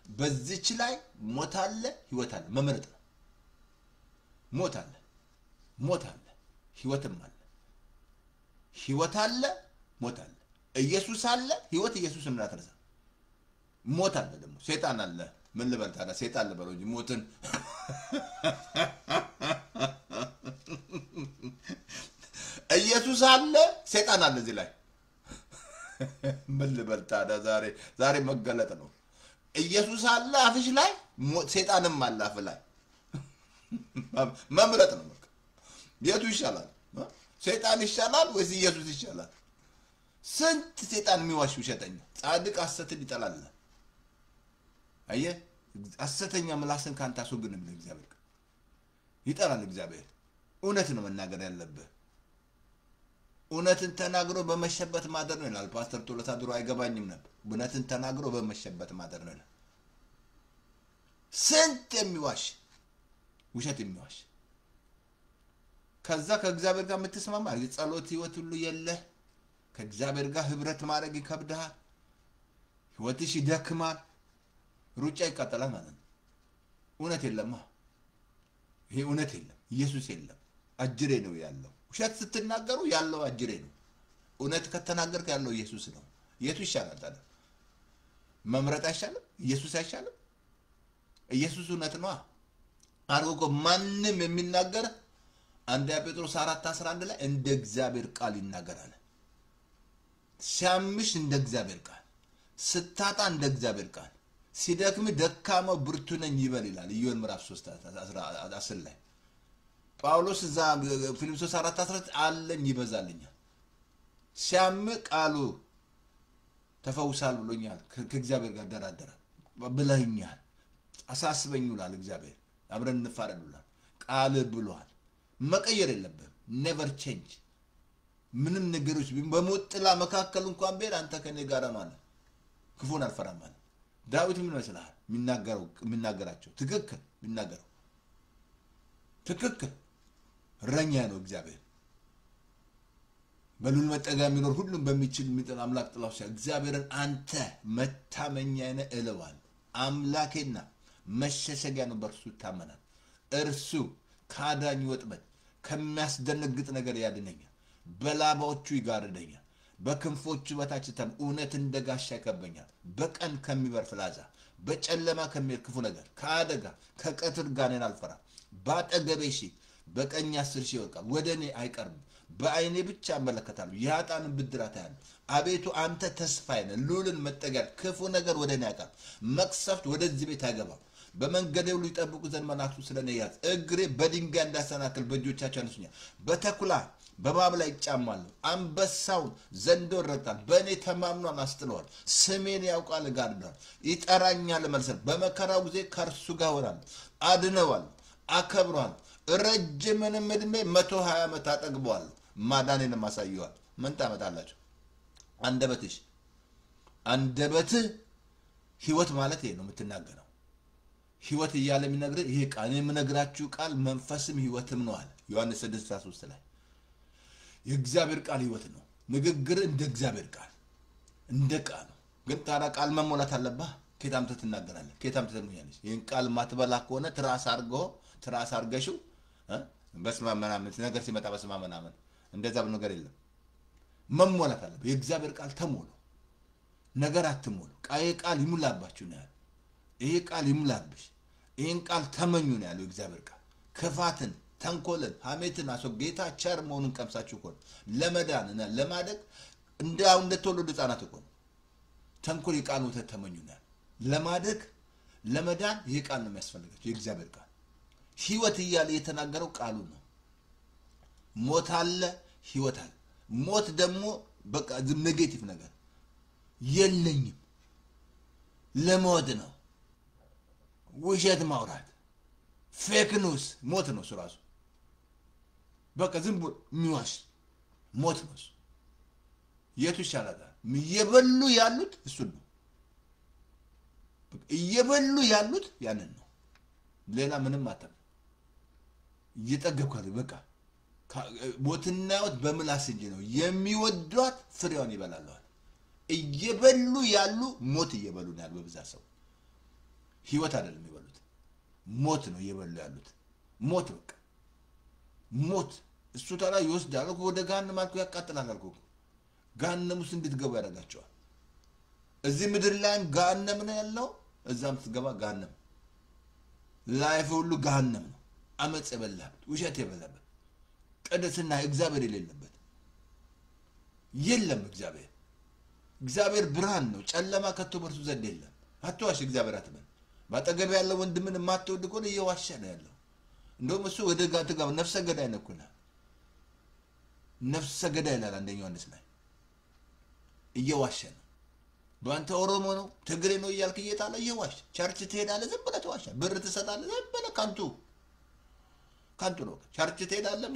በዚች ላይ ሞት አለ፣ ህይወት አለ። መምረጥ ነው። ሞት አለ፣ ህይወትም አለ። ህይወት አለ፣ ሞት አለ። ኢየሱስ አለ፣ ህይወት ኢየሱስ እንዳትረሳ። ሞት አለ ደግሞ ሰይጣን አለ። ምን ልበል ታዲያ? ሰይጣን ልበለው እንጂ ሞትን ኢየሱስ አለ፣ ሰይጣን አለ እዚህ ላይ። ምን ልበል ታዲያ? ዛሬ መገለጥ ነው። ኢየሱስ አለ አፍሽ ላይ፣ ሰይጣንም አለ አፍ ላይ። መምረጥ ነው በቃ። የቱ ይሻላል? ሰይጣን ይሻላል ወይስ ኢየሱስ ይሻላል? ስንት ሰይጣን የሚዋሽ ውሸተኛ። ጻድቅ ሐሰትን ይጠላል። አየ ሐሰተኛ ምላስን ካንተ አስወግድ ነው እግዚአብሔር። ይጠላል እግዚአብሔር። እውነት ነው መናገር ያለብህ። እውነትን ተናግሮ በመሸበት ማደር ነው ይላል ፓስተር ቶለታ። ድሮ አይገባኝም ነበር። እውነትን ተናግሮ በመሸበት ማደር ነው ይላል። ስንት የሚዋሽ ውሸት የሚዋሽ ከዛ ከእግዚአብሔር ጋር የምትስማማ የጸሎት ህይወት ሁሉ የለህ። ከእግዚአብሔር ጋር ህብረት ማድረግ ይከብድሃል። ህይወትሽ ይደክማል። ሩጫ ይቃጠላል ማለት ነው። እውነት የለማ። ይሄ እውነት የለም። ኢየሱስ የለም። አጅሬ ነው ያለው። ውሸት ስትናገሩ ያለው አጅሬ ነው። እውነት ከተናገርክ ያለው ኢየሱስ ነው። የቱ ይሻላል ታዲያ? መምረጥ አይሻልም? ኢየሱስ አይሻልም? ኢየሱስ እውነት ነው አርጎ ማንም የሚናገር አንደኛ ጴጥሮስ 4:11 ላይ እንደ እግዚአብሔር ቃል ይናገራል። ሲያምሽ እንደ እግዚአብሔር ቃል፣ ስታጣ እንደ እግዚአብሔር ቃል፣ ሲደክም ደካማው ብርቱ ነኝ ይበል ይላል ኢዮብ ምዕራፍ 3:10 ላይ። ጳውሎስ እዛ ፊልጵስዩስ 4:10 አለኝ ይበዛልኛል። ሲያም ቃሉ ተፈውሳል ብሎኛል፣ ከእግዚአብሔር ጋር ደራደራል ብለኛል፣ አሳስበኝ ይላል እግዚአብሔር። አብረን እንፋረድ ይላል። ቃል ብሏል። መቀየር የለብህም። ኔቨር ቼንጅ። ምንም ነገሮች በሞት ጥላ መካከል እንኳን ብሄድ አንተ ከኔ ጋር ማለት ክፉን አልፈራም ማለት። ዳዊት ምን መስላል የሚናገራቸው ትክክል የሚናገረው ትክክል። እረኛ ነው እግዚአብሔር። በሉል መጠጊያ የሚኖር ሁሉም በሚችል የሚጥል አምላክ ጥላው ሲያ እግዚአብሔርን አንተ መታመኛዬ ነህ እለዋለሁ። አምላኬና መሸሸጊያ ነው፣ በእርሱ ይታመናል። እርሱ ካዳኝ ወጥመድ ከሚያስደነግጥ ነገር ያድነኛል። በላባዎቹ ይጋርደኛል፣ በክንፎቹ በታች እውነት እንደ ጋሻ ይከበኛል። በቀን ከሚበር ፍላጻ፣ በጨለማ ከሚሄድ ክፉ ነገር፣ ከአደጋ ከቀትር ጋር እኔን አልፈራም። በአጠገቤ ሺህ በቀኝ 10 ሺህ ይወድቃል፣ ወደ እኔ አይቀርብም። በዓይኔ ብቻ እመለከታለሁ፣ የኃጥአንን ብድራት አያለሁ። አቤቱ አንተ ተስፋዬ ነህ፣ ልዑልን መጠጊያ። ክፉ ነገር ወደ እኔ አይቀርብም፣ መቅሰፍት ወደዚህ ቤት አይገባም። በመንገዴ ሁሉ ይጠብቁ ዘንድ መላእክቱ ስለ እኔ ያዝ። እግሬ በድንጋይ እንዳሰናክል በእጆቻቸው ያነሱኛል። በተኩላ በእባብ ላይ ይጫማለሁ። አንበሳውን ዘንዶ ይረግጣል። በእኔ ተማምኗል፣ አስጥለዋል። ስሜን ያውቃል፣ እጋርደዋል። ይጠራኛል፣ እመልሳለሁ። በመከራው ጊዜ ከእርሱ ጋር እሆናለሁ፣ አድነዋለሁ፣ አከብረዋለሁ። ረጅምንም ዕድሜ 120 ዓመት አጠግበዋለሁ፣ ማዳኔንም አሳየዋለሁ። ምን ታመጣላችሁ? አንደበትህ ህይወት ማለት ይሄ ነው የምትናገረው። ህይወት እያለ የሚነግርህ ይሄ ቃል የምነግራችሁ ቃል መንፈስም ህይወትም ነው አለ ዮሐንስ 6:3 ላይ። የእግዚአብሔር ቃል ህይወት ነው። ንግግር እንደ እግዚአብሔር ቃል እንደ ቃል ነው። ግን ታዲያ ቃል መሞላት አለብህ። ከየት አምጥተህ ትናገራለህ? ከየት አምጥተህ ትናገራለህ? ይሄን ቃል ማትበላ ከሆነ ትራስ አርገሽው በስመ አብ ምናምን ነገር ሲመጣ በስመ አብ ምናምን እንደዛ ብሎ ነገር የለም። መሞላት አለብህ። የእግዚአብሔር ቃል ተሞሉ፣ ነገር አትሞሉ። ቃል ይሙላባችሁ ነው ያለው። ይሄ ቃል ይሙላብሽ። ይሄን ቃል ተመኙ ነው ያለው እግዚአብሔር ቃል። ክፋትን፣ ተንኮልን፣ ሐሜትን አስወግዱ። ጌታ ቸር መሆኑን ቀምሳችሁ እኮ ለመዳንና ለማደግ እንደተወለዱ ህፃናት እኮ ነው። ተንኮል የቃል ወተት ተመኙ ነው ያለው። ለማደግ ለመዳን ይሄ ቃል ነው የሚያስፈልጋችሁ፣ የእግዚአብሔር ቃል። ህይወት እያለ የተናገረው ቃሉ ነው። ሞት አለ፣ ህይወት አለ። ሞት ደግሞ በቃ ኔጌቲቭ ነገር የለኝም ለሞት ነው። ውሸት ማውራት ፌክ ኒውስ ሞት ነው እሱ ራሱ። በቃ ዝም ብሎ የሚዋሽ ሞት ነው እሱ። የቱ ይሻላል? እየበሉ ያሉት እሱን ነው። እየበሉ ያሉት ያንን ነው። ሌላ ምንም አታም እየጠገብካል። በቃ ሞትና ህይወት በምላስ እንጂ ነው። የሚወዷት ፍሬዋን ይበላሉ። እየበሉ ያሉ ሞት እየበሉ ነው ያሉ በብዛት ሰው። ህይወት አይደለም የሚበሉት፣ ሞት ነው እየበሉ ያሉት። ሞት በቃ ሞት። እሱ ታዲያ ይወስዳል ወደ ገሃነም አልኩ፣ ያቃጥላል አልኩ። ገሃነም ውስጥ እንድትገቡ ያደርጋቸዋል። እዚህ ምድር ላይም ገሃነም ነው ያለው፣ እዛም ስትገባ ገሃነም። ላይፍ ሁሉ ገሃነም ነው። አመጽ የበላበት፣ ውሸት የበላበት፣ ቅድስና እግዚአብሔር የሌለበት የለም። እግዚአብሔር ብርሃን ነው፣ ጨለማ ከቶ በእርሱ ዘንድ የለም። አትዋሽ፣ እግዚአብሔር አትበል። ባጠገብ ያለው ወንድምን የማትወድ ከሆነ እየዋሸ ነው ያለው። እንደውም እሱ ወደ ጋር ትገባ ነፍሰ ገዳይ ነው እኮ ነው። ነፍሰ ገዳይ ይላል አንደኛ ዮሐንስ ላይ። እየዋሸ ነው። በአንተ ኦሮሞ ነው ትግሬ ነው እያልክ እየጣለ እየዋሸ ቸርች ትሄዳለህ፣ ዝም ብለህ ትዋሻለህ። ብር ትሰጣለህ፣ ዝም ብለህ ከንቱ ነው። ቸርች ትሄዳለህ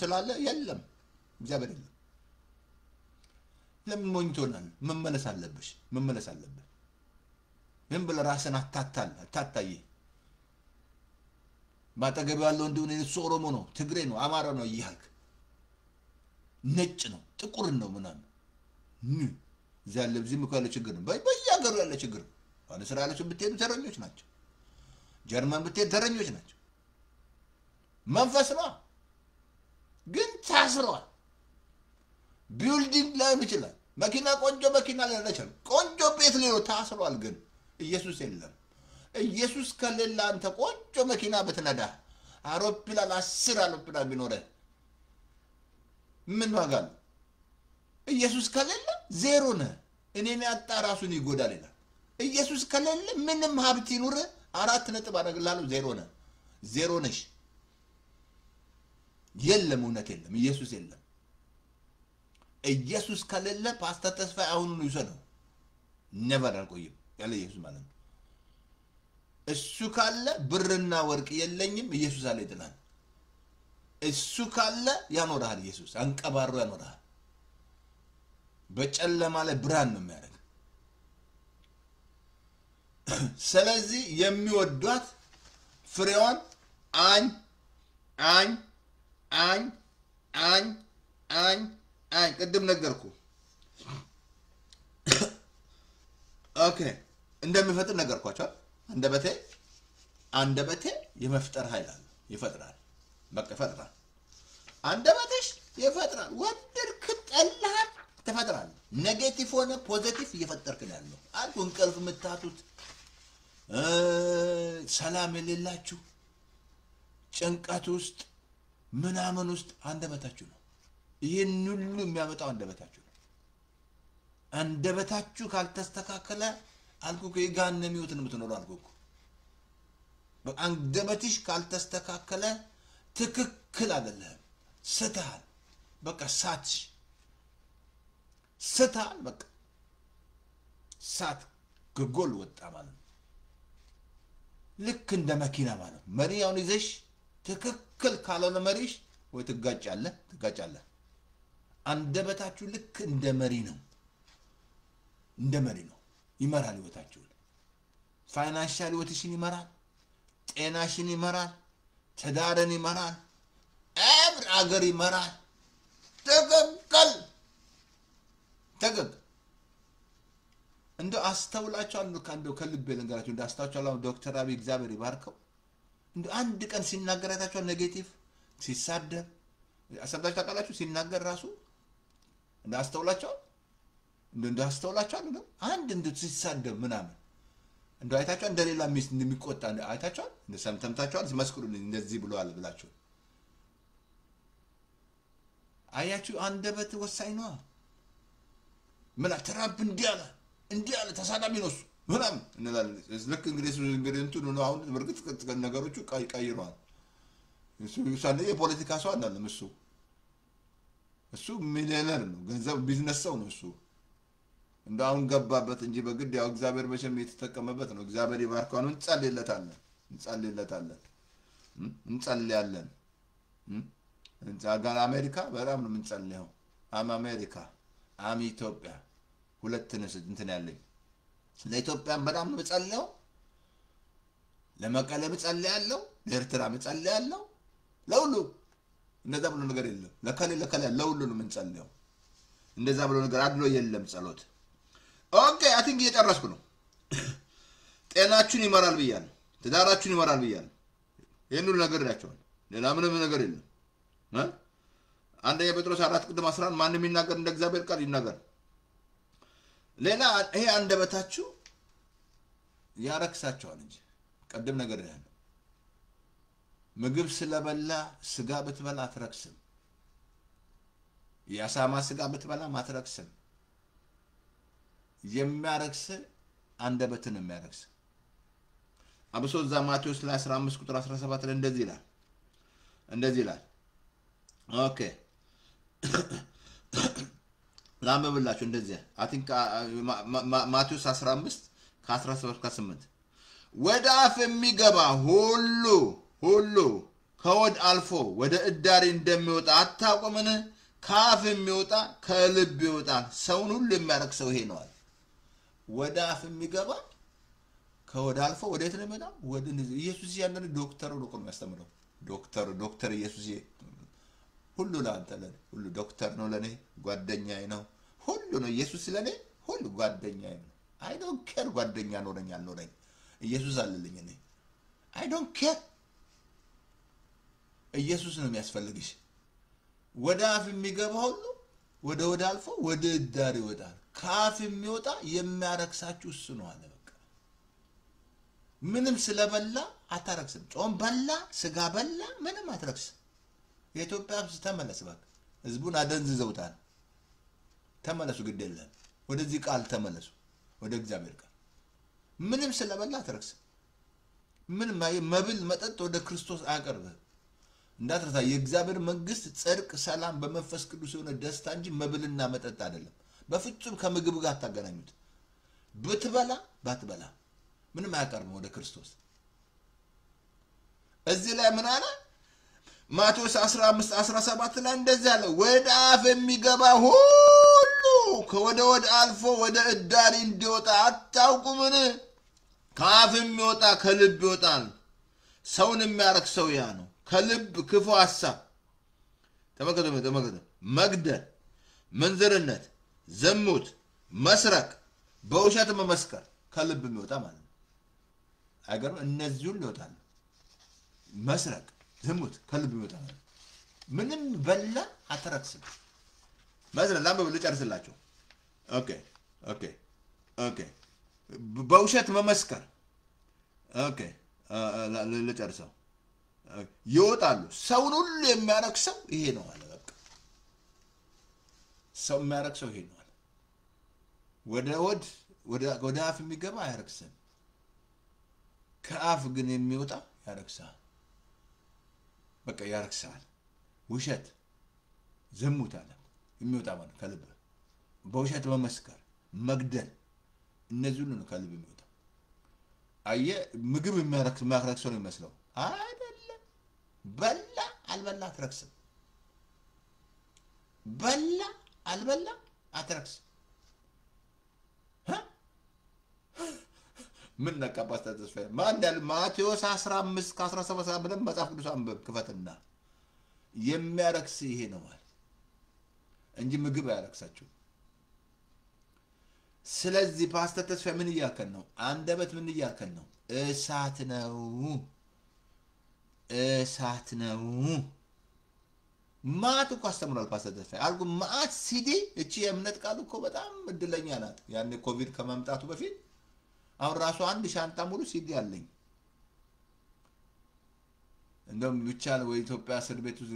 ስላለህ የለም፣ እግዚአብሔር የለም። ለምን ሞኝ ትሆናለህ? መመለስ አለብህ። ምን ብለህ ራስን አታታይ። ባጠገብ ያለው እንደሆነ እሱ ኦሮሞ ነው ትግሬ ነው አማራ ነው እያልክ ነጭ ነው ጥቁር ነው ምናምን እዚያ ያለ ችግር ነው። በየሀገሩ ያለ ችግር ነው። አሁን ስራ ያለችው ብትሄዱ ተረኞች ናቸው። ጀርመን ብትሄድ ተረኞች ናቸው መንፈስ ነው ግን ታስረዋል ቢልዲንግ ላይ ይችላል መኪና ቆንጆ መኪና ላይ ይችላል ቆንጆ ቤት ላይ ታስረዋል ግን ኢየሱስ የለም ኢየሱስ ከሌለ አንተ ቆንጆ መኪና ብትነዳ አውሮፕላን 10 አውሮፕላን ቢኖር ምን ዋጋ ነው ኢየሱስ ከሌለ ዜሮ ነህ እኔን ያጣ ራሱን ይጎዳል ይላል ኢየሱስ ከሌለ ምንም ሀብት ይኑር 4 ነጥብ አደረግልሃለሁ ዜሮ ነህ ዜሮ ነሽ የለም እውነት የለም ኢየሱስ የለም ኢየሱስ ከሌለ ፓስተር ተስፋዬ አሁን ነው ይሰነው never አልቆይም ያለ ኢየሱስ ማለት ነው እሱ ካለ ብርና ወርቅ የለኝም ኢየሱስ አለ ይጥላል እሱ ካለ ያኖራል ኢየሱስ አንቀባሮ ያኖራል በጨለማ ላይ ብርሃን ነው የሚያደርግ ስለዚህ የሚወዷት ፍሬዋን አኝ ቅድም ነገርኩ ኦኬ እንደሚፈጥር ነገርኳቸው አንደበቴ የመፍጠር ኃይል አለ ይፈጥራል በቃ ይፈጥራል አንደበትሽ ይፈጥራል ወድርክ ጠላህ ተፈጥራል ኔጌቲቭ ሆነ ፖዚቲቭ እየፈጠርክ ነው ያለው አልኩ እንቅልፍ ምታቱት ሰላም የሌላችሁ ጭንቀት ውስጥ ምናምን ውስጥ አንደበታችሁ ነው ይሄን ሁሉ የሚያመጣው አንደበታችሁ ካልተስተካከለ አልኩ ከጋነም ይወት ነው የምትኖረው አልኩ በአንደበትሽ ካልተስተካከለ ትክክል አይደለም ስተሃል በቃ ስተሃል በቃ ሳት ግጎል ወጣ ማለት ልክ እንደ መኪና ማለት መሪያውን ይዘሽ ትክክል ካልሆነ መሪሽ ወይ ትጋጫለህ አንደበታችሁ ልክ እንደ መሪ ነው ይመራል ህይወታችሁ ፋይናንሻል ህይወትሽን ይመራል ጤናሽን ይመራል ተዳረን ይመራል ኤቭሪ አገር ይመራል ተገግ እንደ አስተውላችኋል ከልቤ ልንገራችሁ እንደ አስተውላችኋል ዶክተር አብይ እግዚአብሔር ይባርከው እንደ አንድ ቀን ሲናገራታችሁ ኔጌቲቭ ሲሳደብ አሰብታችሁ ታውቃላችሁ ሲናገር ራሱ እንደ አስተውላችኋል እንደ አስተውላችኋል ነው አንድ እንደ ሲሳደብ ምናምን እንደ አይታችሁ እንደሌላ ሚስት እንደሚቆጣ አይታችሁ እንደ ሰምተምታችኋል ሲመስክሩልኝ እንደዚህ ብለዋል ብላችሁ አያችሁ አንደበት ወሳኝ ነው ምን ትራምፕ እንዲያለ ተሳዳቢ ነው ምናምን እንላለን ልክ እንግዲህ እንትን ነው አሁን በርግጥ ነገሮቹ ቀይሯል እሱ ሳንዴ የፖለቲካ ሰው አይደለም እሱ ሚሊዮነር ነው ገንዘብ ቢዝነስ ሰው ነው እሱ እንዳውን ገባበት እንጂ በግድ ያው እግዚአብሔር በሸም የተጠቀመበት ነው እግዚአብሔር ይባርከው እንጸልያለን እንዛጋን አሜሪካ በጣም ነው እንጸልየው አሜሪካ ኢትዮጵያ ሁለትነስ እንትን ያለኝ ለኢትዮጵያ በጣም ነው እንጸልየው ለመቀለ እንጸልያለሁ ለኤርትራ እንጸልያለሁ ለሁሉ እንደዛ ብሎ ነገር የለም ለከለ ለሁሉ ነው እንጸልየው እንደዛ ብሎ ነገር አድሎ የለም ጸሎት ኦኬ አይ ቲንክ እየጨረስኩ ነው ጤናችሁን ይመራል ብያለሁ ትዳራችሁን ይመራል ብያለሁ ይሄን ሁሉ ነገር ያቻው ሌላ ምንም ነገር የለም አንደኛ ጴጥሮስ 4 ቅድም 11 ማንንም ይናገር እንደ እግዚአብሔር ቃል ይናገር ሌላ ይሄ አንደበታችሁ ያረክሳቸዋል እንጂ ቀደም ነገር ያለው ምግብ ስለበላ ስጋ ብትበላ አትረክስም ያሳማ ስጋ ብትበላ ማትረክስም የሚያረክስ አንደበትን የሚያረክስ አብሶ ማቴዎስ ላይ 15 ቁጥር 17 ላይ እንደዚህ ይላል ኦኬ ላምብላችሁ እንደዚህ አይ ቲንክ ማቴዎስ 15 ከ17 ከ8 ወደ አፍ የሚገባ ሁሉ ከወድ አልፎ ወደ እዳሪ እንደሚወጣ አታውቁምን ካፍ የሚወጣ ከልብ ይወጣል ሰውን ሁሉ የሚያረክሰው ይሄ ነው ወደ አፍ የሚገባ ከወድ አልፎ ወዴት ነው የሚወጣ ወደ ኢየሱስ ያንን ዶክተር ነው የሚያስተምረው ዶክተር ኢየሱስ ሁሉ ላንተ ሁሉ ዶክተር ነው ለኔ ጓደኛዬ ነው ሁሉ ነው ኢየሱስ ለኔ ሁሉ ጓደኛዬ ነው አይ ዶንት ኬር ጓደኛ ኖረኝ ኢየሱስ አለልኝ እኔ I don't care ኢየሱስ ነው የሚያስፈልግሽ ወደ አፍ የሚገባ ሁሉ ወደ አልፎ ወደ ዳር ይወጣል ካፍ የሚወጣ የሚያረክሳችሁ እሱ ነው አለ በቃ ምንም ስለበላ አታረክስም ጾም በላ ስጋ በላ ምንም አትረክስ የኢትዮጵያ ህዝብ ተመለስ በቃ ህዝቡን አደንዝዘውታል ተመለሱ ግዴለም ወደዚህ ቃል ተመለሱ ወደ እግዚአብሔር ቃል ምንም ስለበላ አትረክስ ምንም መብል መጠጥ ወደ ክርስቶስ አቀርበ እንዳትረሳ የእግዚአብሔር መንግስት ጽድቅ ሰላም በመንፈስ ቅዱስ የሆነ ደስታ እንጂ መብልና መጠጥ አይደለም በፍጹም ከምግብ ጋር ታገናኙት ብትበላ ባትበላ ምንም አያቀርም ወደ ክርስቶስ እዚህ ላይ ምን አለ ማቴዎስ 15:17 ላይ እንደዚህ አለ ወደ አፍ የሚገባ ሁሉ ወደ አልፎ ወደ እዳሪ እንዲወጣ አታውቁምን ካፍ የሚወጣ ከልብ ይወጣል ሰውን የሚያረክሰው ያ ነው ከልብ ክፉ ሐሳብ ተመከተ መግደል መንዘርነት ዘሙት መስረቅ በውሸት መመስከር ከልብ የሚወጣ ማለት ነው አይገርም እነዚህ ሁሉ ይወጣሉ መስረቅ ዘሙት ከልብ የሚወጣ ማለት ምንም በላ አትረክስም مثلا ላምበ ልጨርስላችሁ ኦኬ በውሸት መመስከር ኦኬ ልጨርሰው ይወጣሉ ሰውን ሁሉ የሚያረክሰው ይሄ ነው አለ በቃ ሰው የሚያረክሰው ይሄ ነው አለ ወደ አፍ የሚገባ አያረክስም ከአፍ ግን የሚወጣ ያረክሳል በቃ ያረክሳል ውሸት ዝሙት አለ የሚወጣ ማለት ከልብ በውሸት መመስከር መግደል እነዚህ ሁሉ ነው ከልብ የሚወጣ አየ ምግብ የሚያረክሰው ነው የሚመስለው አይደለም በላ አልበላ አትረክስም በላ አልበላ አትረክስም ምን ነቃባስታ ተስፋዬ ማን ያለ ማቴዎስ 15:17 ብለን መጽሐፍ ቅዱስ አንብብ ክፈትና የሚያረክስ ይሄ ነው ማለት እንጂ ምግብ አያረክሳችሁ ስለዚህ ፓስተር ተስፋዬ ምን እያከን ነው አንደበት ምን እያከን ነው እሳት ነው ማት እኮ አስተምሯል ፓስተር ተስፋዬ አልኩ ማት ሲዲ እቺ የእምነት ቃል እኮ በጣም እድለኛ ናት ያኔ ኮቪድ ከመምጣቱ በፊት አሁን ራሱ አንድ ሻንጣ ሙሉ ሲዲ አለኝ እንደም ብቻ ነው ኢትዮጵያ እስር ቤት ውስጥ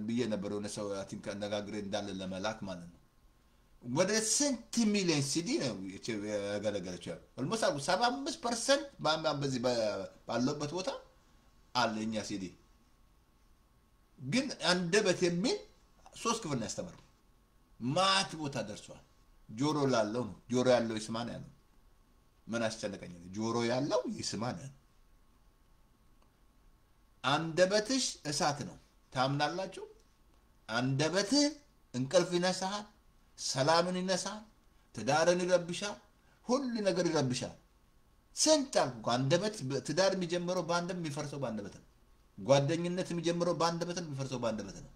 ብዬ ነበር ወደ ሰው አቲንካ ነጋግሬ እንዳለ ለመላክ ማለት ነው ወደ ስንት ሚሊዮን ሲዲ ነው ያገለገለችው ኦልሞስት 75% በዚህ ባለበት ቦታ አለኛ ሲዲ ግን አንደበት የሚል 3 ክፍል ነው ያስተምረው ማት ቦታ ደርሷል ጆሮ ላለው ነው ጆሮ ያለው ይስማን ያለው ምን አስጨነቀኝ ጆሮ ያለው ይስማን አንደበትሽ እሳት ነው ታምናላችሁ አንደበትህ እንቅልፍ ይነሳል ሰላምን ይነሳል ትዳርን ይረብሻል ሁሉ ነገር ይረብሻል ስንታልኩ አንደበት ትዳር የሚጀምረው በአንደበት የሚፈርሰው በአንደበት ነው ጓደኝነት የሚጀምረው በአንደበት ነው የሚፈርሰው በአንደበት ነው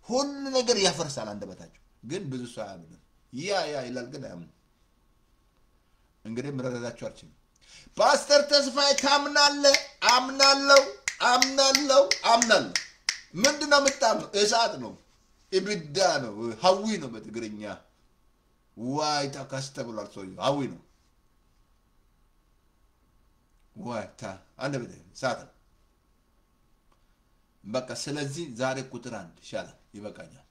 ሁሉ ነገር ያፈርሳል አንደበታችሁ ግን ብዙ ሰው አያምንም ያ ይላል ግን አያምንም እንግዲህ ምረዳዳችሁ አልችልም ፓስተር ተስፋዬ ታምናለህ አምናለሁ ምንድነው የምታምነው እሳት ነው ኢብዳ ነው ሀዊ ነው በትግርኛ ዋይ ተከስተብሏል ሰው ሀዊ ነው ዋታ አንደበት እሳት በቃ ስለዚህ ዛሬ ቁጥር 1 ይሻላል ይበቃኛል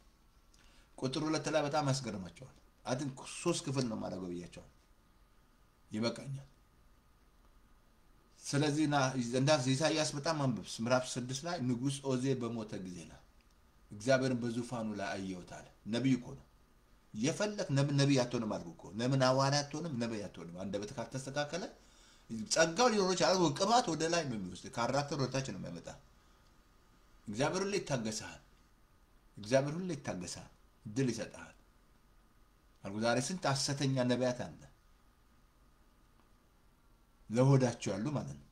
ቁጥር 2 ላይ በጣም ያስገርማቸዋል አድን 3 ክፍል ነው ማድረግ ብያቸዋል ይበቃኛል ስለዚህ እንዳስ ኢሳይያስ በጣም አንብብ ምዕራፍ 6 ላይ ንጉስ ኦዜ በሞተ ጊዜ ላይ እግዚአብሔርን በዙፋኑ ላይ አየውታል ነብይ እኮ ነው የፈለክ ነብይ አትሆንም አልኩ እኮ ለምን ሐዋርያ አትሆንም ነብይ አትሆንም አንደበት ካልተስተካከለ ጸጋው ሊኖር ይችላል ቅባት ወደ ላይ ነው የሚወስድ ካራክተር ወደታች ነው የሚያመጣ እግዚአብሔር ሁሉ ይታገሳል ድል ይሰጣል አልኩ ዛሬ ስንት ሐሰተኛ ነቢያት አለ ለሆዳቸው ያሉ ማለት ነው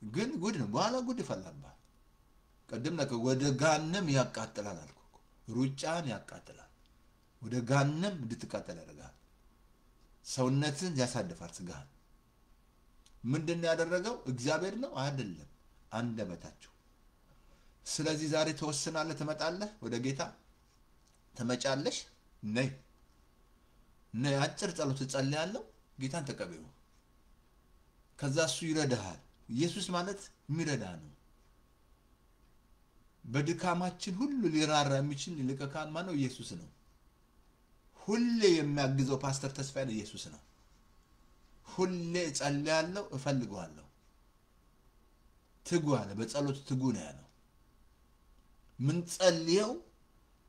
ግን ጉድ ነው በኋላ ጉድ ይፈላልባ ቀደም ነው ወደ ጋንም ያቃጥላል አልኩ ሩጫን ያቃጥላል ወደ ጋንም እንድትቃጠል ያደርጋል ሰውነትን ያሳድፋል ስጋን ምንድነው ያደረገው? እግዚአብሔር ነው አይደለም? አንደበታቸው። ስለዚህ ዛሬ ተወስናለህ፣ ትመጣለህ ወደ ጌታ ትመጫለሽ። ነይ አጭር ጸሎት ጸልያለሁ፣ ጌታን ተቀበዩ። ከዛ እሱ ይረዳሃል። ኢየሱስ ማለት የሚረዳ ነው። በድካማችን ሁሉ ሊራራ የሚችል ሊቀ ካህን ማነው? ኢየሱስ ነው። ሁሌ የሚያግዘው ፓስተር ተስፋዬ ኢየሱስ ነው። ሁሌ ጸልያለሁ፣ እፈልገዋለሁ። ትጉ አለ፣ በጸሎት ትጉ ነው ያለው። ምን ጸልየው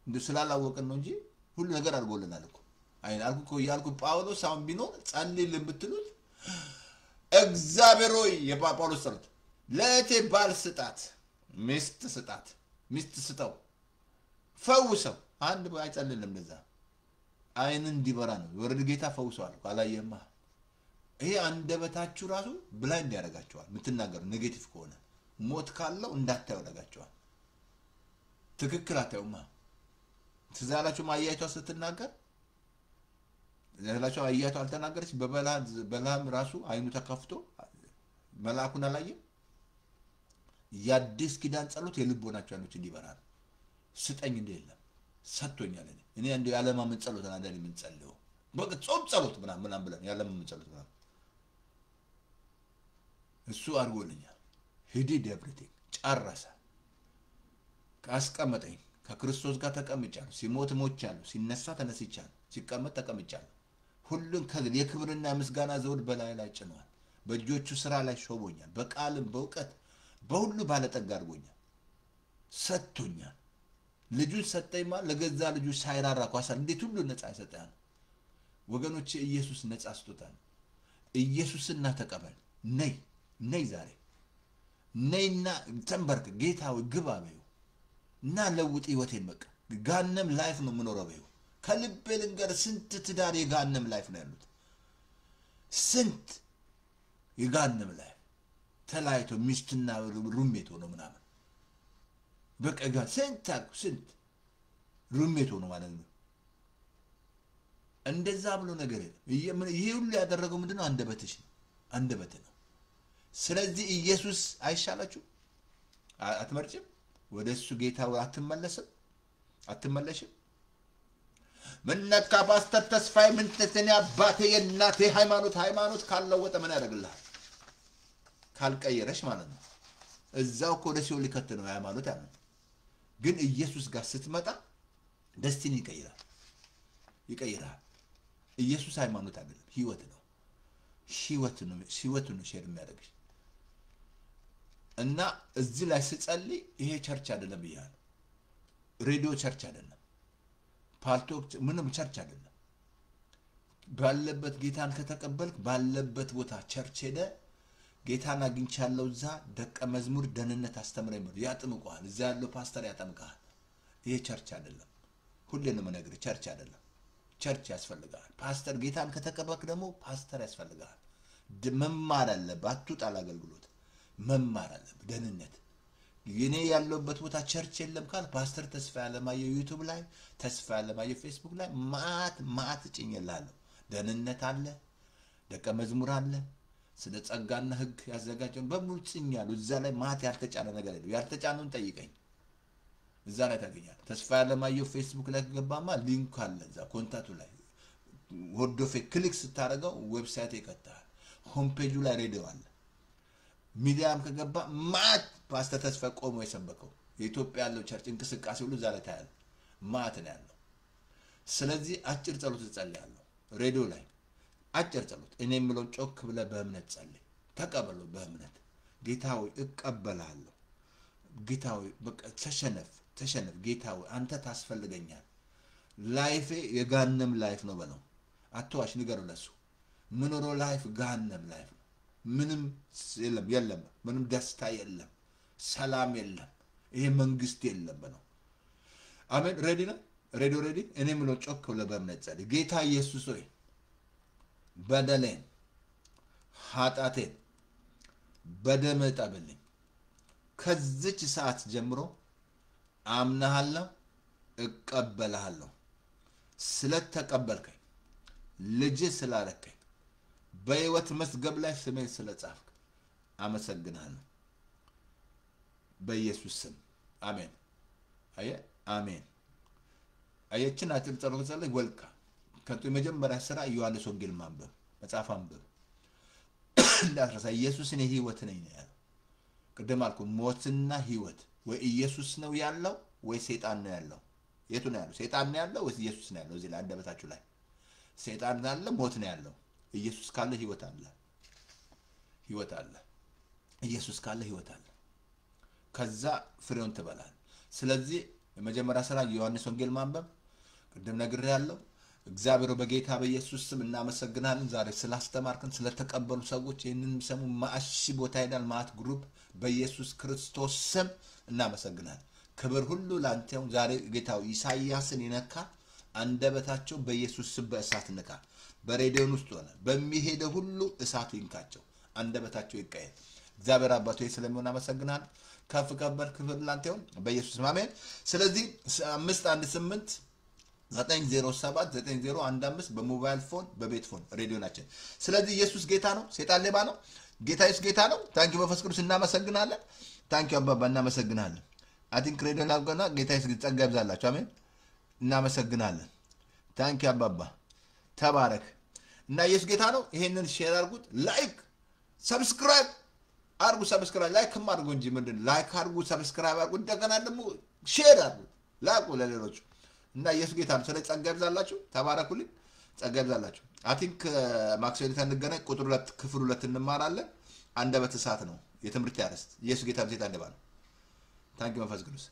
እንደ ስላላወቅን ነው እንጂ ሁሉ ነገር አድርጎልናል እኮ። አይን አልኩ ያልኩ ጳውሎስ አሁን ቢኖር ጸልይልን ብትሉት እግዚአብሔር ሆይ የጳውሎስ ጸሎት ለእቴ ባል ስጣት፣ ሚስት ስጣት፣ ሚስት ስጠው፣ ፈውሰው። አንድ አይጸልልም እንደዛ። አይን እንዲበራ ነው ወረድ ጌታ ፈውሰዋል። አላየማ? ይሄ አንደበታችሁ ራሱ ብላይንድ ያደርጋችኋል። የምትናገሩ ኔጌቲቭ ከሆነ ሞት ካለው እንዳታዩ ያደርጋችኋል። ትክክል አታዩማ። ትዛላችሁ ማያይቷ ስትናገር ዘላችሁ አያይቷ አልተናገረች። በበላም ራሱ አይኑ ተከፍቶ መልአኩን አላየም። የአዲስ ኪዳን ጸሎት የልቦናችሁ ያሉት እንዲበራ ነው። ስጠኝ እንደ የለም ሰጥቶኛል። እኔ እንደ ያለማመን ጸሎት አንዳንዴ ምን ጸልየው በቃ ጾም ጸሎት ምናምን ብለን ያለማመን ጸሎት ምናምን እሱ አድርጎልኛል። ሂዲ ኤቭሪቲንግ ጨረሰ። ካስቀመጠኝ ከክርስቶስ ጋር ተቀምጫለሁ። ሲሞት ሞቻለሁ፣ ሲነሳ ተነስቻለሁ፣ ሲቀመጥ ተቀምጫለሁ። ሁሉን የክብርና ምስጋና ዘውድ በላይ ላይ ጭኗል። በእጆቹ ስራ ላይ ሾቦኛል። በቃልም በእውቀት በሁሉ ባለጠጋ አድርጎኛል፣ ሰጥቶኛል። ልጁን ሰጠኝ ማለት ለገዛ ልጁ ሳይራራ ኳሳ እንዴት ሁሉ ነፃ ይሰጣል። ወገኖቼ ኢየሱስ ነፃ አስቶታል። ኢየሱስና ተቀበል። ነይ ዛሬ ነይና ተንበርክ። ጌታው ግባ በይው እና ለውጥ ህይወቴን። በቃ ጋነም ላይፍ ነው የምኖረው በይው። ከልቤ ልንገር፣ ስንት ትዳር የጋነም ላይፍ ነው ያሉት። ስንት የጋነም ላይፍ ተላይቶ ሚስትና ሩሜት ሆኖ ምናምን በቃ ጋር ስንት ሩሜት ሆኖ ማለት ነው። እንደዛ ብሎ ነገር የለም። ይሄ ሁሉ ያደረገው ምንድነው? አንደበትሽ ነው፣ አንደበት ነው። ስለዚህ ኢየሱስ አይሻላችሁ? አትመርጭም? ወደሱ ጌታ አትመለሽም? ምን ነካ ፓስተር ተስፋዬ? ምን ተተኛ አባቴ የእናቴ ሃይማኖት ካልለወጠ ምን ያደርግልሃል? ካልቀየረሽ ማለት ነው። እዛው እኮ ወደ ሲኦል ሊከት ነው ሃይማኖት ያለው። ግን ኢየሱስ ጋር ስትመጣ ደስቲኒ ይቀይራል። ኢየሱስ ሃይማኖት አይደለም፣ ህይወት ነው። ህይወት ነው ሼር የሚያደርግሽ። እና እዚህ ላይ ስጸልይ ይሄ ቸርች አይደለም ይያል፣ ሬዲዮ ቸርች አይደለም፣ ፓልቶክ ምንም ቸርች አይደለም። ባለበት ጌታን ከተቀበልክ ባለበት ቦታ ቸርች ሄደ ጌታን አግኝቻለሁ እዛ ደቀ መዝሙር ደህንነት አስተምረኝ ብሎ ያጥምቀዋል። እዛ ያለው ፓስተር ያጠምቃል። ይሄ ቸርች አይደለም። ሁሌም የምነግርህ ቸርች አይደለም። ቸርች ያስፈልጋል። ፓስተር ጌታን ከተቀበልክ ደግሞ ፓስተር ያስፈልጋል። መማር አለብህ። አትውጣ ለአገልግሎት መማር አለብህ። ደህንነት የኔ ያለበት ቦታ ቸርች የለም ካል ፓስተር ተስፋ ያለማየሁ ዩቲዩብ ላይ፣ ተስፋ ያለማየሁ ፌስቡክ ላይ ማት ጭኝላለሁ። ደህንነት አለ፣ ደቀ መዝሙር አለ፣ ስለ ጸጋና ህግ ያዘጋጀው በሙሉ ጭኛለሁ። እዛ ላይ ማት ያልተጫነ ነገር የለም። ያልተጫነውን ጠይቀኝ፣ እዛ ላይ ታገኛለህ። ተስፋ ያለማየሁ ፌስቡክ ላይ ገባማ ሊንክ አለ እዛ ኮንታክቱ ላይ ወርዶፌ ክሊክ ስታደርገው ዌብሳይት ይከታል። ሆም ፔጁ ላይ ሬዲዮ አለ። ሚዲያም ከገባ ማት ፓስተር ተስፋ ቆሞ የሰበከው የኢትዮጵያ ያለው ቸርች እንቅስቃሴ ሁሉ እዛ ላይ ታያለህ። ማት ነው ያለው። ስለዚህ አጭር ጸሎት ጸልያለሁ ሬዲዮ ላይ አጭር ጸሎት። እኔ የምለው ጮክ ብለህ በእምነት ጸልይ። ተቀበሉ በእምነት። ጌታ ሆይ እቀበላለሁ። ጌታ ሆይ በቃ ተሸነፍ። ጌታ ሆይ አንተ ታስፈልገኛል። ላይፌ የጋነም ላይፍ ነው በለው። አትዋሽ፣ ንገረው ለሱ። ምኖረው ላይፍ ጋነም ላይፍ ነው። ምንም የለም፣ ምንም ደስታ የለም፣ ሰላም የለም፣ ይሄ መንግስት የለም በለው። አሜን። ሬዲ ነው? ሬዲዮ ሬዲ። እኔ የምለው ጮክ ብለህ በእምነት ጸልይ። ጌታ ኢየሱስ ሆይ በደሌን ኃጢአቴን በደምህ እጠብልኝ። ከዚች ሰዓት ጀምሮ አምናለሁ፣ እቀበልሃለሁ። ስለተቀበልከኝ ልጅ ስላረከኝ በህይወት መዝገብ ላይ ስሜን ስለጻፍክ አመሰግናለሁ በኢየሱስ ስም አሜን አየ አሜን አየችን አጥር ጸሎት ጸለይ ወልቃ ከጡ የመጀመሪያ ስራ ዮሐንስ ወንጌል ማንበብ መጽሐፍ አንብብ እንዳትረሳ ኢየሱስ እኔ ህይወት ነኝ ያለው ቅድም አልኩ ሞትና ህይወት ወይ ኢየሱስ ነው ያለው ወይ ሰይጣን ነው ያለው የቱ ነው ያለው ሰይጣን ነው ያለው ወይ ኢየሱስ ነው ያለው እዚህ ላይ አንደበታችሁ ላይ ሰይጣን አለ ሞት ነው ያለው ኢየሱስ ካለ ህይወት አለ ኢየሱስ ካለ ህይወት አለ ከዛ ፍሬውን ትበላል ስለዚህ የመጀመሪያ ስራ ዮሐንስ ወንጌል ማንበብ ቅድም ነግሬያለሁ እግዚአብሔር በጌታ በኢየሱስ ስም እናመሰግናለን ዛሬ ስላስተማርከን ስለተቀበሉ ሰዎች ይሄንን የሚሰሙ ማአሺ ቦታ ሄዳል ማት ግሩፕ በኢየሱስ ክርስቶስ ስም እናመሰግናለን ክብር ሁሉ ላንተው ዛሬ ጌታው ኢሳይያስን ይነካ አንደበታቸው በኢየሱስ ስም በእሳት ንካ በሬዲዮን ውስጥ ሆነ በሚሄደ ሁሉ እሳቱ ይንካቸው አንደበታቸው ይቀየር እግዚአብሔር አባቶ ስለሚሆን እናመሰግናለን ከፍ ከበር ክብር ላንተው በኢየሱስ ስም አሜን ስለዚህ 518 9079015 በሞባይል ፎን በቤት ፎን ሬዲዮናችን ስለዚህ ኢየሱስ ጌታ ነው ሰይጣን ሌባ ነው ጌታ ኢየሱስ ጌታ ነው ታንኪ መንፈስ ቅዱስ እናመሰግናለን ታንኪ አባባ እናመሰግናለን አቲንክ ሬዲዮን አብገና ጌታ ኢየሱስ ጸጋ ይብዛላችሁ አሜን እናመሰግናለን ታንኪ አባባ ተባረክ እና ኢየሱስ ጌታ ነው ይሄንን ሼር አድርጉት ላይክ ሰብስክራይብ አርጉ ሰብስክራይብ ላይክ ማድርጉ እንጂ ምንድን ላይክ አርጉ ሰብስክራይብ አርጉ እንደገና ደግሞ ሼር አርጉ ላቁ ለሌሎች እና ኢየሱስ ጌታ ነው ስለዚህ ጸጋ ይብዛላችሁ ተባረኩልኝ ጸጋ ይብዛላችሁ አቲንክ ማክሰኞ ተንገናኝ ቁጥር 2 ክፍል 2 እንማራለን አንደበት እሳት ነው የትምርት ያረስት ኢየሱስ ጌታ ነው ሰይጣን ደባ ነው ታንኪ መንፈስ ቅዱስ